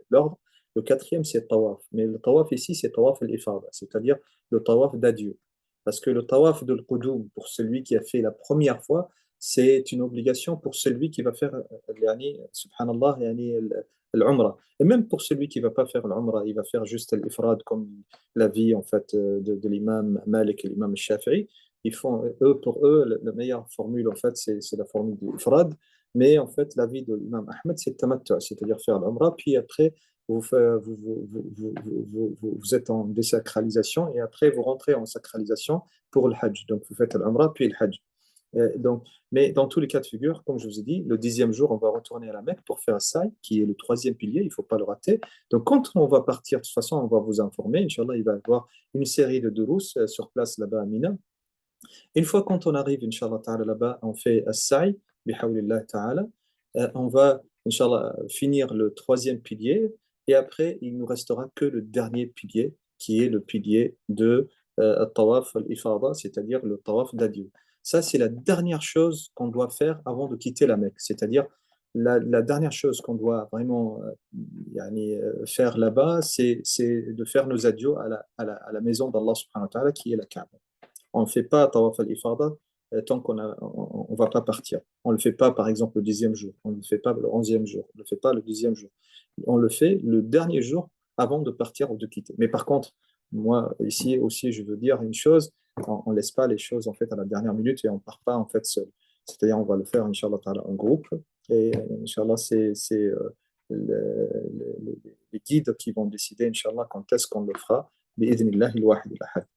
l'ordre, le quatrième, c'est tawaf. Mais le tawaf ici, c'est tawaf al-ifada, c'est-à-dire le tawaf d'adieu. Parce que le tawaf de l'qudum, pour celui qui a fait la première fois, c'est une obligation pour celui qui va faire, yani, subhanallah, yani, l'umrah. Et même pour celui qui ne va pas faire l'umrah, il va faire juste l'ifrad, comme l'avis en fait, de l'imam Malik et l'imam Shafi'i. Ils font, eux, pour eux, la meilleure formule, en fait, c'est la formule du ifrad. Mais en fait, l'avis de l'imam Ahmed, c'est tamattu, c'est-à-dire faire l'umrah, puis après, vous êtes en désacralisation et après vous rentrez en sacralisation pour le Hajj. Donc vous faites l'Umrah puis le Hajj. Donc, mais dans tous les cas de figure, comme je vous ai dit, le 10e jour, on va retourner à la Mecque pour faire un sa'i, qui est le troisième pilier, il ne faut pas le rater. Donc quand on va partir, de toute façon, on va vous informer. Inch'Allah, il va y avoir une série de durous sur place là-bas à Mina. Une fois quand on arrive, Inch'Allah ta'ala, là-bas, on fait un sa'i, bihawlillah ta'ala. On va, Inch'Allah, finir le troisième pilier et après, il ne nous restera que le dernier pilier, qui est le pilier de tawaf al-ifada, c'est-à-dire le tawaf d'adieu. Ça, c'est la dernière chose qu'on doit faire avant de quitter la Mecque, c'est-à-dire la dernière chose qu'on doit vraiment yani, faire là-bas, c'est de faire nos adieux à la maison d'Allah subhanahu wa ta'ala, qui est la Kaaba. On ne fait pas tawaf al-ifada tant qu'on on va pas partir. On ne le fait pas, par exemple, le 10e jour. On ne le fait pas le 11e jour. On ne le fait pas le 10e jour. On le fait le dernier jour avant de partir ou de quitter. Mais par contre, moi, ici aussi, je veux dire une chose, on ne laisse pas les choses en fait à la dernière minute et on ne part pas en fait seul. C'est-à-dire, on va le faire, Inch'Allah, en groupe. Et Inch'Allah, c'est les guides qui vont décider, Inch'Allah, quand est-ce qu'on le fera. Bi'idhnillah, il-wahid al-ahad.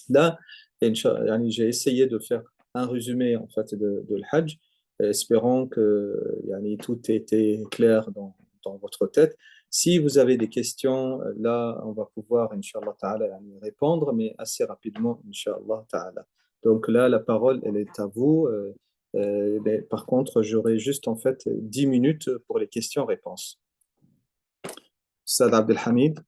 Là, j'ai essayé de faire un résumé en fait de l'Hajj, espérant que tout était clair dans votre tête. Si vous avez des questions, là, on va pouvoir, Inch'Allah Ta'ala, répondre, mais assez rapidement, Inch'Allah Ta'ala. Donc là, la parole, elle est à vous. Mais par contre, j'aurai juste en fait 10 minutes pour les questions-réponses. Sad Abdelhamid,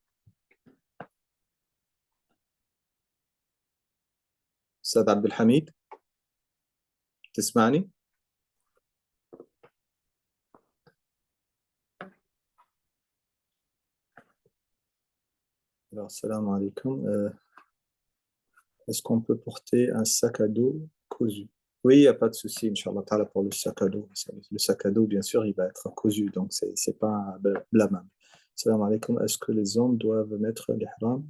Sad Abdelhamid, تسمعني؟ Alors, salam alaikum. Est-ce qu'on peut porter un sac à dos cousu? Oui, il n'y a pas de souci, Inch'Allah ta'ala, pour le sac à dos. Le sac à dos, bien sûr, il va être cousu, donc c'est pas blâmable. Salam alaikum. Est-ce que les hommes doivent mettre l'ihram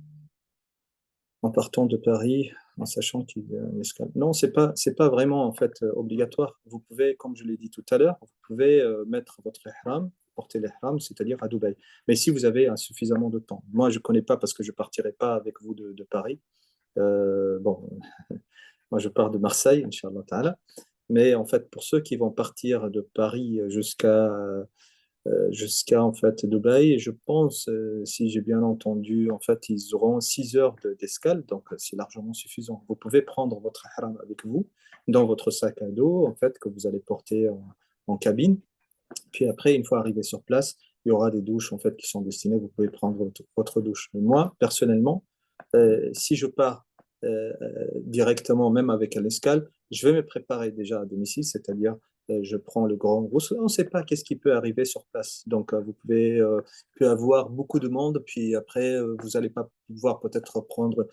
en partant de Paris, en sachant qu'il y a une escale? Non, c'est pas vraiment en fait obligatoire. Vous pouvez, comme je l'ai dit tout à l'heure, vous pouvez mettre votre ihram, porter l'ihram, c'est-à-dire à Dubaï. Mais si vous avez suffisamment de temps. Moi, je ne connais pas parce que je ne partirai pas avec vous de Paris. Bon, moi je pars de Marseille, Inch'Allah Ta'ala. Mais en fait, pour ceux qui vont partir de Paris jusqu'à en fait Dubaï, je pense, si j'ai bien entendu, en fait, ils auront 6 heures d'escale, donc c'est largement suffisant. Vous pouvez prendre votre ihram avec vous dans votre sac à dos, en fait, que vous allez porter en cabine. Puis après, une fois arrivé sur place, il y aura des douches en fait qui sont destinées. Vous pouvez prendre votre douche. Mais moi, personnellement, si je pars directement, même avec un escale, je vais me préparer déjà à domicile, c'est-à-dire je prends le grand rousse. On ne sait pas qu'est-ce qui peut arriver sur place. Donc, vous pouvez peut avoir beaucoup de monde, puis après, vous n'allez pas pouvoir peut-être prendre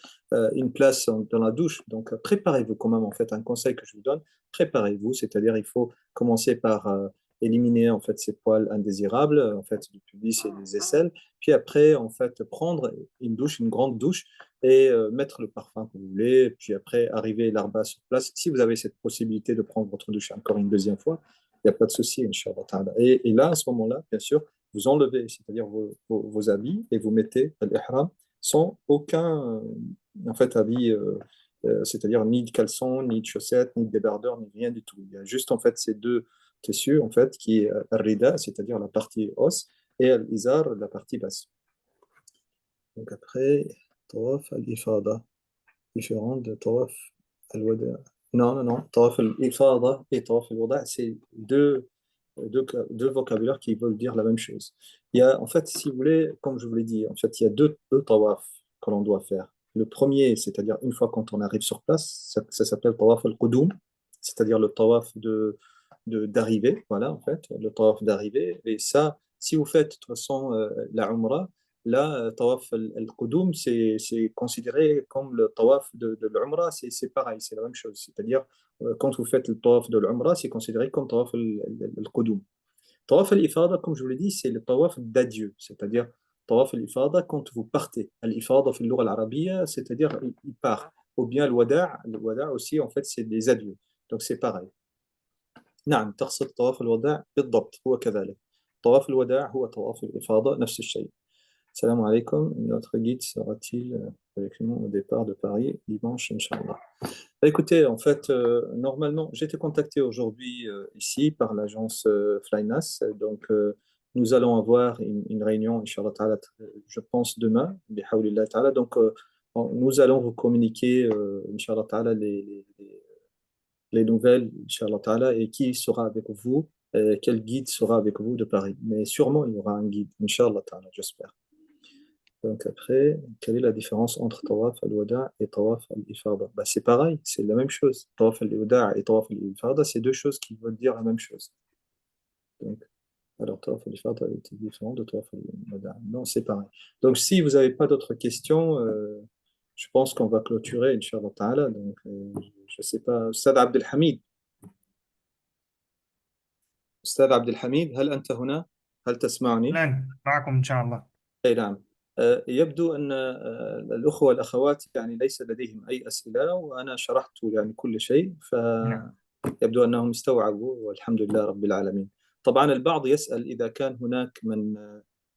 une place dans la douche. Donc, préparez-vous quand même. En fait, un conseil que je vous donne, préparez-vous, c'est-à-dire il faut commencer par éliminer en fait ces poils indésirables, en fait du pubis et des aisselles, puis après en fait prendre une douche, une grande douche et mettre le parfum que vous voulez, puis après arriver là-bas sur place. Si vous avez cette possibilité de prendre votre douche encore une deuxième fois, il n'y a pas de souci, Inch'Allah ta'ala. Et là, à ce moment-là, bien sûr, vous enlevez, c'est-à-dire vos habits et vous mettez l'ihram sans aucun en fait habit, c'est-à-dire ni de caleçon, ni de chaussettes, ni de débardeur, ni rien du tout. Il y a juste en fait ces deux tissus en fait qui est al-rida, c'est-à-dire la partie os, et al-izar, la partie basse. Donc après, tawaf al-ifada, différent de tawaf Al-Wada'. Non, non, non. Tawaf al-Ifada et Tawaf al-Wada', c'est deux vocabulaires qui veulent dire la même chose. Il y a, en fait, si vous voulez, comme je vous l'ai dit, en fait, il y a deux tawaf que l'on doit faire. Le premier, c'est-à-dire une fois quand on arrive sur place, ça s'appelle Tawaf al-Qudum, c'est-à-dire le tawaf d'arrivée, voilà, en fait, le tawaf d'arrivée. Et ça, si vous faites de toute façon la Umrah, là, tawaf al-Qudum, c'est considéré comme le tawaf de l'Umrah, c'est pareil, c'est la même chose. C'est-à-dire, quand vous faites le tawaf de l'Umrah, c'est considéré comme tawaf al-Qudum. Tawaf al-Ifada, comme je vous l'ai dit, c'est le tawaf d'adieu, c'est-à-dire tawaf al-Ifada quand vous partez. Al-Ifada في اللغة العربية, c'est-à-dire il part. Ou bien le wada' aussi, en fait, c'est des adieux. Donc c'est pareil. نعم تقصد طواف الوداع بالضبط هو كذلك. طواف الوداع هو طواف الإفاضة نفس الشيء. Salam alaikum, notre guide sera-t-il avec nous au départ de Paris dimanche, Inch'Allah? Bah, écoutez, en fait, normalement, j'ai été contacté aujourd'hui ici par l'agence Flynas. Donc, nous allons avoir une réunion, Inch'Allah Ta'ala, je pense demain, bihawlillah Ta'ala. Donc, nous allons vous communiquer, Inch'Allah Ta'ala, les nouvelles, Inch'Allah Ta'ala, et qui sera avec vous, quel guide sera avec vous de Paris. Mais sûrement, il y aura un guide, Inch'Allah Ta'ala, j'espère. Donc après, quelle est la différence entre Tawaf al-Wada' et Tawaf al-Ifada? Bah, c'est pareil, c'est la même chose. Tawaf al-Wada' et Tawaf al-Ifada, c'est deux choses qui veulent dire la même chose. Donc, alors Tawaf al-Ifada est différent de Tawaf al-Wada'. Non, c'est pareil. Donc si vous n'avez pas d'autres questions, je pense qu'on va clôturer, Inch'Allah Ta'ala. Donc, je ne sais pas, Ustad Abdelhamid, أستاذ عبد الحميد هل أنت هنا؟ هل تسمعني؟ أهلا معكم إن شاء الله. أي نعم. يبدو أن الأخوة والأخوات يعني ليس لديهم أي أسئلة وأنا شرحت يعني كل شيء نعم. فيبدو أنهم استوعبوا والحمد لله رب العالمين. طبعا البعض يسأل إذا كان هناك من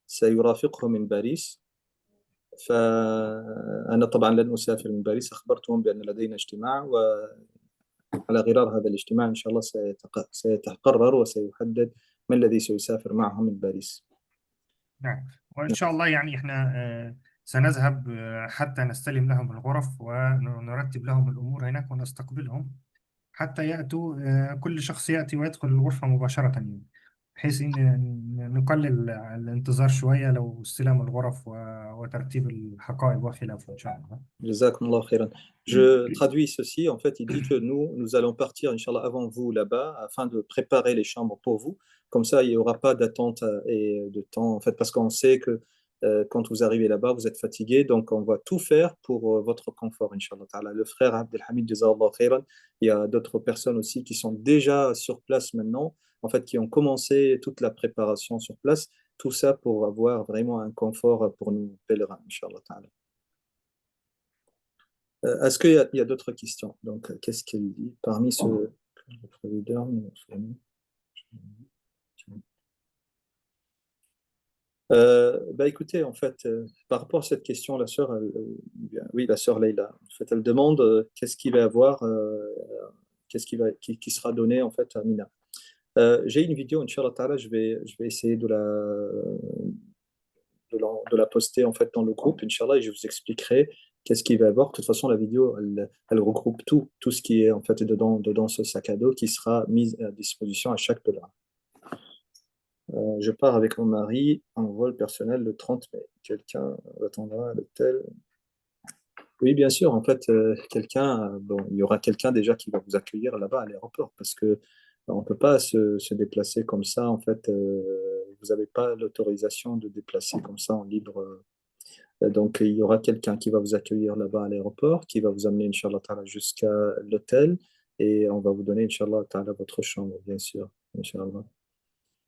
سيرافقه من باريس فأنا طبعا لن أسافر من باريس أخبرتهم بأن لدينا اجتماع وعلى غرار هذا الاجتماع إن شاء الله سيتقرر وسيحدد من الذي سيسافر معهم من باريس. نعم، وإن شاء الله يعني إحنا سنذهب حتى نستلم لهم الغرف ونرتب لهم الأمور هناك ونستقبلهم حتى يأتوا. كل شخص يأتي ويدخل الغرفة مباشرة يعني، بحيث إن نقلل الانتظار شوية لو استلام الغرف وترتيب الحقائب وخلافه إن شاء الله. Jazakumullah khairan. Je traduis ceci. En fait, il dit que nous allons partir, Inch'Allah, avant vous là-bas, afin de préparer les chambres pour vous. Comme ça, il n'y aura pas d'attente et de temps, en fait, parce qu'on sait que quand vous arrivez là-bas, vous êtes fatigué. Donc, on va tout faire pour votre confort, Inch'Allah ta'ala. Le frère Abdelhamid, Jazakallah khairan, il y a d'autres personnes aussi qui sont déjà sur place maintenant, en fait, qui ont commencé toute la préparation sur place. Tout ça pour avoir vraiment un confort pour nous pèlerins, Inch'Allah ta'ala. Est-ce qu'il y a d'autres questions? Donc, qu'est-ce qu'elle dit? Parmi ce provider, bah écoutez, en fait, par rapport à cette question, la sœur, oui, la sœur Leïla, en fait, elle demande qu'est-ce qu'il va y avoir, qu'est-ce qui sera donné en fait à Mina. J'ai une vidéo, Inch'Allah Ta'ala, je vais essayer de la poster en fait dans le groupe, Inch'Allah, et je vous expliquerai qu'est-ce qu'il va y avoir. De toute façon, la vidéo, elle regroupe tout ce qui est en fait dedans ce sac à dos qui sera mis à disposition à chaque pèlerin. Je pars avec mon mari en vol personnel le 30 mai. Quelqu'un attendra à l'hôtel. Oui, bien sûr. En fait, bon, il y aura quelqu'un déjà qui va vous accueillir là-bas à l'aéroport parce que on ne peut pas se déplacer comme ça. En fait, vous n'avez pas l'autorisation de déplacer comme ça en libre. Donc, il y aura quelqu'un qui va vous accueillir là-bas à l'aéroport, qui va vous amener, Inch'Allah Ta'ala, jusqu'à l'hôtel et on va vous donner, Inch'Allah Ta'ala, votre chambre, bien sûr. Inch'Allah.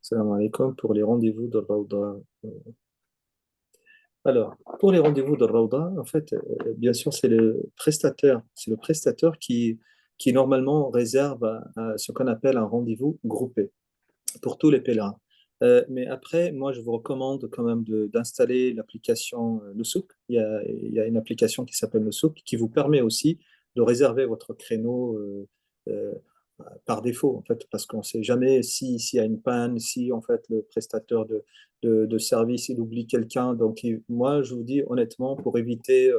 Salam alaikum pour les rendez-vous de Raouda. Alors, pour les rendez-vous de Raouda, en fait, bien sûr, c'est le prestataire qui normalement réserve ce qu'on appelle un rendez-vous groupé pour tous les pèlerins. Mais après, moi, je vous recommande quand même d'installer l'application Nusuk. Il y a une application qui s'appelle Nusuk qui vous permet aussi de réserver votre créneau euh, par défaut, en fait, parce qu'on ne sait jamais s'il y a une panne, si en fait le prestataire de service il oublie quelqu'un. Donc, moi, je vous dis honnêtement, pour éviter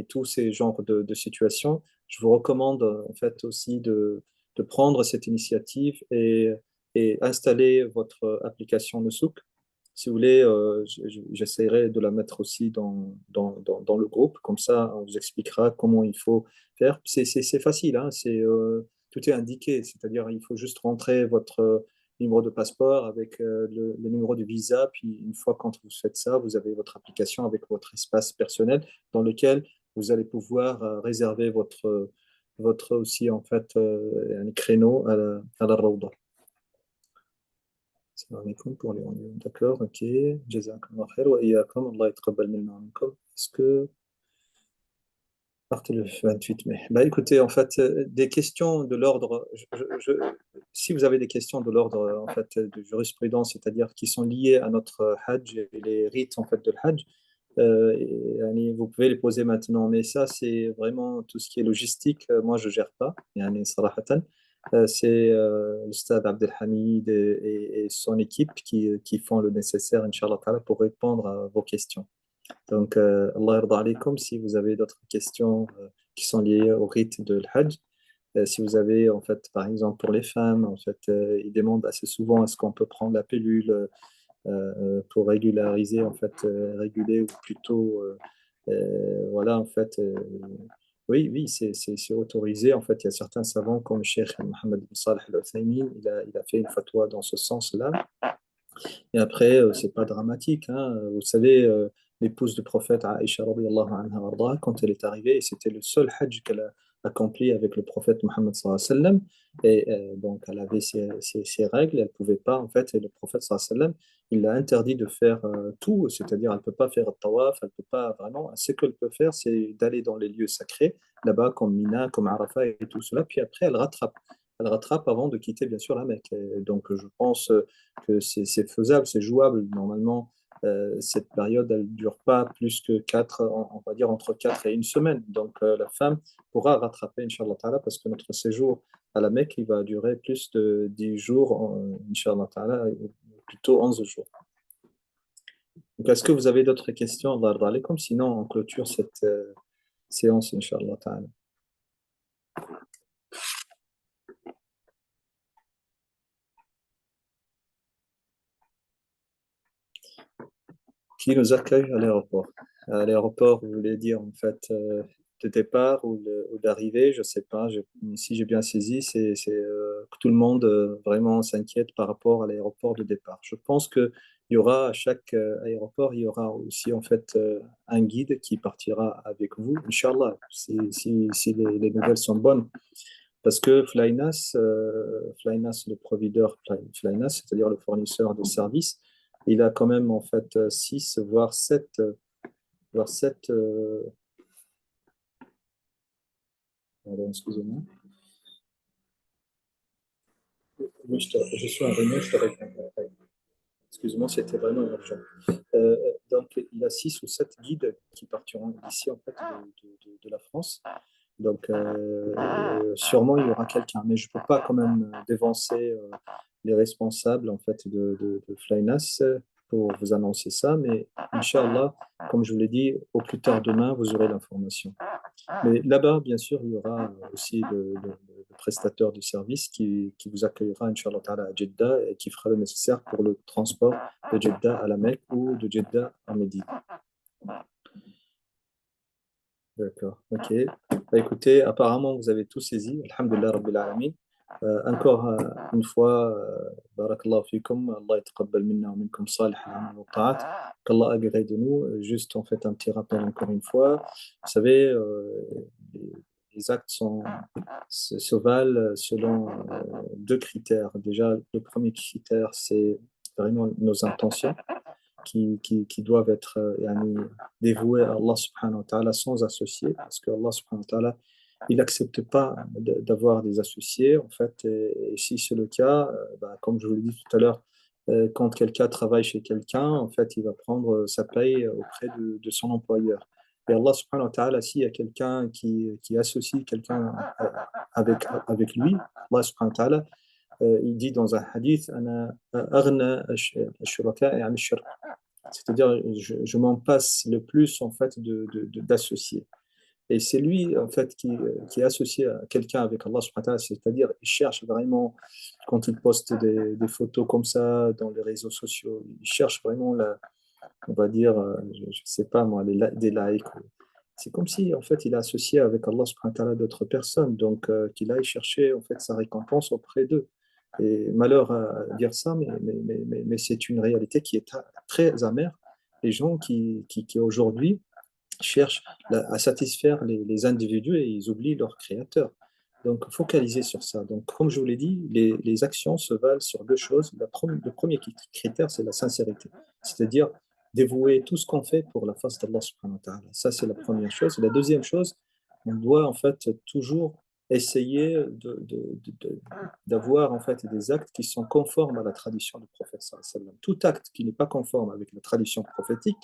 tous ces genres de situations, je vous recommande en fait aussi de prendre cette initiative et installer votre application Noussouk. Si vous voulez, j'essaierai de la mettre aussi dans le groupe. Comme ça, on vous expliquera comment il faut faire. C'est facile, hein, tout est indiqué. C'est-à-dire, il faut juste rentrer votre numéro de passeport avec le numéro de visa. Puis, une fois quand vous faites ça, vous avez votre application avec votre espace personnel dans lequel vous allez pouvoir réserver votre aussi, en fait, un créneau à la Rawda. السلام عليكم pour les d'accord, ok. Jazakallah khair wa iyyakum, Allah yataqabbal minna wa minkum. Est-ce que partez le 28 mai? Bah écoutez, en fait, des questions de l'ordre, si vous avez des questions de l'ordre en fait de jurisprudence, c'est-à-dire qui sont liées à notre Hajj et les rites en fait de Hajj, vous pouvez les poser maintenant. Mais ça, c'est vraiment tout ce qui est logistique. Moi, je gère pas. صراحة. C'est le stade Abdelhamid et son équipe qui font le nécessaire, Inch'Allah Ta'ala, pour répondre à vos questions. Donc, Allah yarda alaykum, si vous avez d'autres questions qui sont liées au rite de l'Hajj, si vous avez, en fait, par exemple, pour les femmes, en fait, ils demandent assez souvent est-ce qu'on peut prendre la pilule pour régulariser, en fait, réguler ou plutôt, voilà, en fait, oui, oui, c'est autorisé. En fait, il y a certains savants comme le Cheikh Mohammed bin Salih Al-Uthaymin, il a fait une fatwa dans ce sens-là. Et après, c'est pas dramatique, hein. Vous savez, l'épouse du prophète Aïcha, radiyallahu anha, warda, quand elle est arrivée, et c'était le seul hajj qu'elle a accompli avec le prophète Mohammed sallallahu alayhi wa sallam. Et donc, elle avait ses règles, elle pouvait pas, en fait, et le prophète sallallahu alayhi wa sallam, il l'a interdit de faire tout, c'est-à-dire, elle peut pas faire le tawaf, elle peut pas vraiment. Ce qu'elle peut faire, c'est d'aller dans les lieux sacrés, là-bas, comme Mina, comme Arafat et tout cela, puis après, elle rattrape. Elle rattrape avant de quitter, bien sûr, la Mecque. Et donc, je pense que c'est faisable, c'est jouable. Normalement, cette période, elle ne dure pas plus que 4, on va dire entre 4 et une semaine. Donc, la femme pourra rattraper, Inch'Allah Ta'ala, parce que notre séjour à la Mecque, il va durer plus de 10 jours, Inch'Allah Ta'ala, plutôt 11 jours. Donc, est-ce que vous avez d'autres questions, Allah yarda alaykum? Sinon, on clôture cette séance, Inch'Allah Ta'ala. Qui nous accueille à l'aéroport? À l'aéroport, vous voulez dire en fait de départ ou d'arrivée, je ne sais pas. Si j'ai bien saisi, c'est que tout le monde vraiment s'inquiète par rapport à l'aéroport de départ. Je pense qu'il y aura à chaque aéroport, il y aura aussi en fait un guide qui partira avec vous, Inch'Allah, si les nouvelles sont bonnes. Parce que Flynas, le provider Flynas, c'est-à-dire le fournisseur de services, il a quand même en fait 6, voire 7, pardon, excusez-moi. Oui, je suis en réunion, je te réponds. Excuse-moi, c'était vraiment urgent. Donc, il a 6 ou 7 guides qui partiront ici en fait de la France. Donc, sûrement, il y aura quelqu'un, mais je ne peux pas quand même dévancer les responsables en fait de Flynas pour vous annoncer ça. Mais Inch'Allah, comme je vous l'ai dit, au plus tard demain, vous aurez l'information. Mais là-bas, bien sûr, il y aura aussi le prestataire de service qui vous accueillera, Inch'Allah Ta'ala, à Jeddah et qui fera le nécessaire pour le transport de Jeddah à la Mecque ou de Jeddah à Médine. D'accord, ok. Bah, écoutez, apparemment, vous avez tout saisi. Alhamdulillah Rabbil Alamin. Encore une fois, barakallahu fikum, Allah yataqabbal minna wa minkum salih al-amal wa ta'at. Qu'Allah agrée de nous. Juste, en fait, un petit rappel encore une fois. Vous savez, les, les actes se valent selon 2 critères. Déjà, le premier critère, c'est vraiment nos intentions qui doivent être yani, dévoués à Allah subhanahu wa ta'ala sans associés, parce que Allah subhanahu wa ta'ala, il n'accepte pas d'avoir des associés, en fait, et si c'est le cas, bah, comme je vous l'ai dit tout à l'heure, quand quelqu'un travaille chez quelqu'un, en fait, il va prendre sa paye auprès de son employeur. Et Allah subhanahu wa ta'ala, s'il y a quelqu'un qui associe quelqu'un avec lui, Allah subhanahu wa ta'ala, il dit dans un hadith, Ana aghna ash-shuraka'i 'an ash-shirk. C'est-à-dire, je m'en passe le plus en fait d'associer. Et c'est lui, en fait, qui est associé à quelqu'un avec Allah subhanahu wa ta'ala, c'est-à-dire, il cherche vraiment, quand il poste des photos comme ça dans les réseaux sociaux, il cherche vraiment, on va dire, je ne sais pas moi, des likes. C'est comme si, en fait, il est associé avec Allah subhanahu wa ta'ala d'autres personnes, donc qu'il aille chercher, en fait, sa récompense auprès d'eux. Et malheur à dire ça, mais c'est une réalité qui est très amère. Les gens qui aujourd'hui cherchent à satisfaire les individus et ils oublient leur créateur. Donc, focaliser sur ça. Donc, comme je vous l'ai dit, les actions se valent sur deux choses. Le premier critère, c'est la sincérité. C'est-à-dire dévouer tout ce qu'on fait pour la face d'Allah subhanahu wa ta'ala. Ça, c'est la première chose. Et la deuxième chose, on doit en fait toujours essayer d'avoir en fait des actes qui sont conformes à la tradition du prophète sallallahu alayhi wa sallam. Tout acte qui n'est pas conforme avec la tradition prophétique,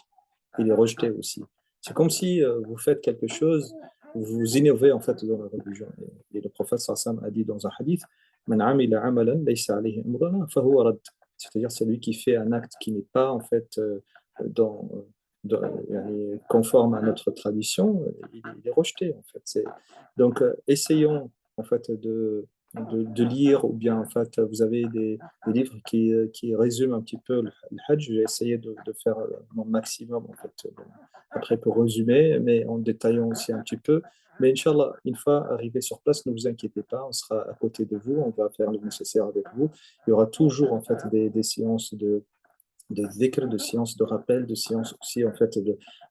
il est rejeté aussi. C'est comme si vous faites quelque chose, vous innovez en fait dans la religion. Et le prophète sallallahu alayhi wa sallam a dit dans un hadith, Man amila amalan laysa alayhi amruna fahuwa rad. C'est-à-dire celui qui fait un acte qui n'est pas en fait dans, conforme à notre tradition, il est rejeté en fait. Donc essayons en fait de lire, ou bien en fait vous avez des livres qui résument un petit peu le Hajj. J'ai essayé de faire mon maximum en fait après pour résumer, mais en détaillant aussi un petit peu. Mais Inch'Allah, une fois arrivé sur place, ne vous inquiétez pas, on sera à côté de vous, on va faire le nécessaire avec vous. Il y aura toujours en fait des séances de dhikr, de séances de rappel, de séances aussi en fait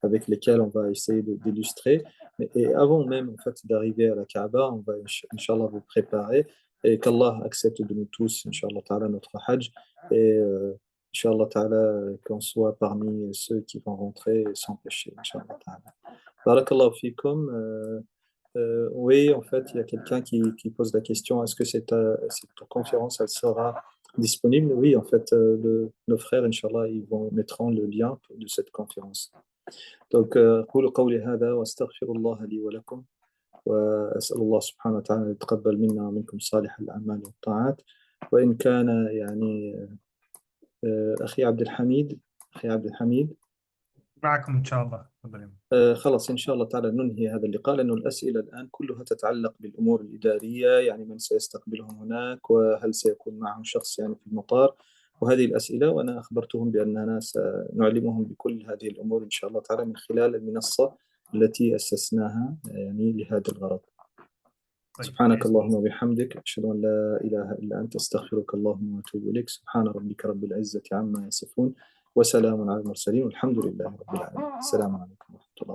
avec lesquelles on va essayer d'illustrer. Et avant même en fait d'arriver à la Kaaba, on va Inch'Allah vous préparer et qu'Allah accepte de nous tous, Inch'Allah ta'ala, notre Hajj et Inch'Allah ta'ala qu'on soit parmi ceux qui vont rentrer sans péché, Inch'Allah ta'ala. Barakallahu fikum. Oui, en fait, il y a quelqu'un qui pose la question, est-ce que cette conférence, elle sera disponible? Oui, en fait, nos frères, Inch'Allah, ils mettront le lien de cette conférence. Donc, أقول قولي هذا وأستغفر الله لي ولكم وأسأل الله سبحانه وتعالى أن يتقبل منا ومنكم صالح الأعمال والطاعات وإن كان يعني أخي عبد الحميد معكم إن شاء الله. تفضل. خلاص إن شاء الله تعالى ننهي هذا اللقاء لأنه الأسئلة الآن كلها تتعلق بالأمور الإدارية، يعني من سيستقبلهم هناك وهل سيكون معهم شخص يعني في المطار وهذه الأسئلة، وأنا أخبرتهم بأننا سنعلمهم بكل هذه الأمور إن شاء الله تعالى من خلال المنصة التي أسسناها يعني لهذا الغرض. طيب، سبحانك بإذن اللهم الله. وبحمدك أشهد أن لا إله إلا أنت أستغفرك اللهم وأتوب إليك. سبحان ربك رب العزة عما يصفون وسلام على المرسلين والحمد لله رب العالمين. السلام عليكم ورحمة الله.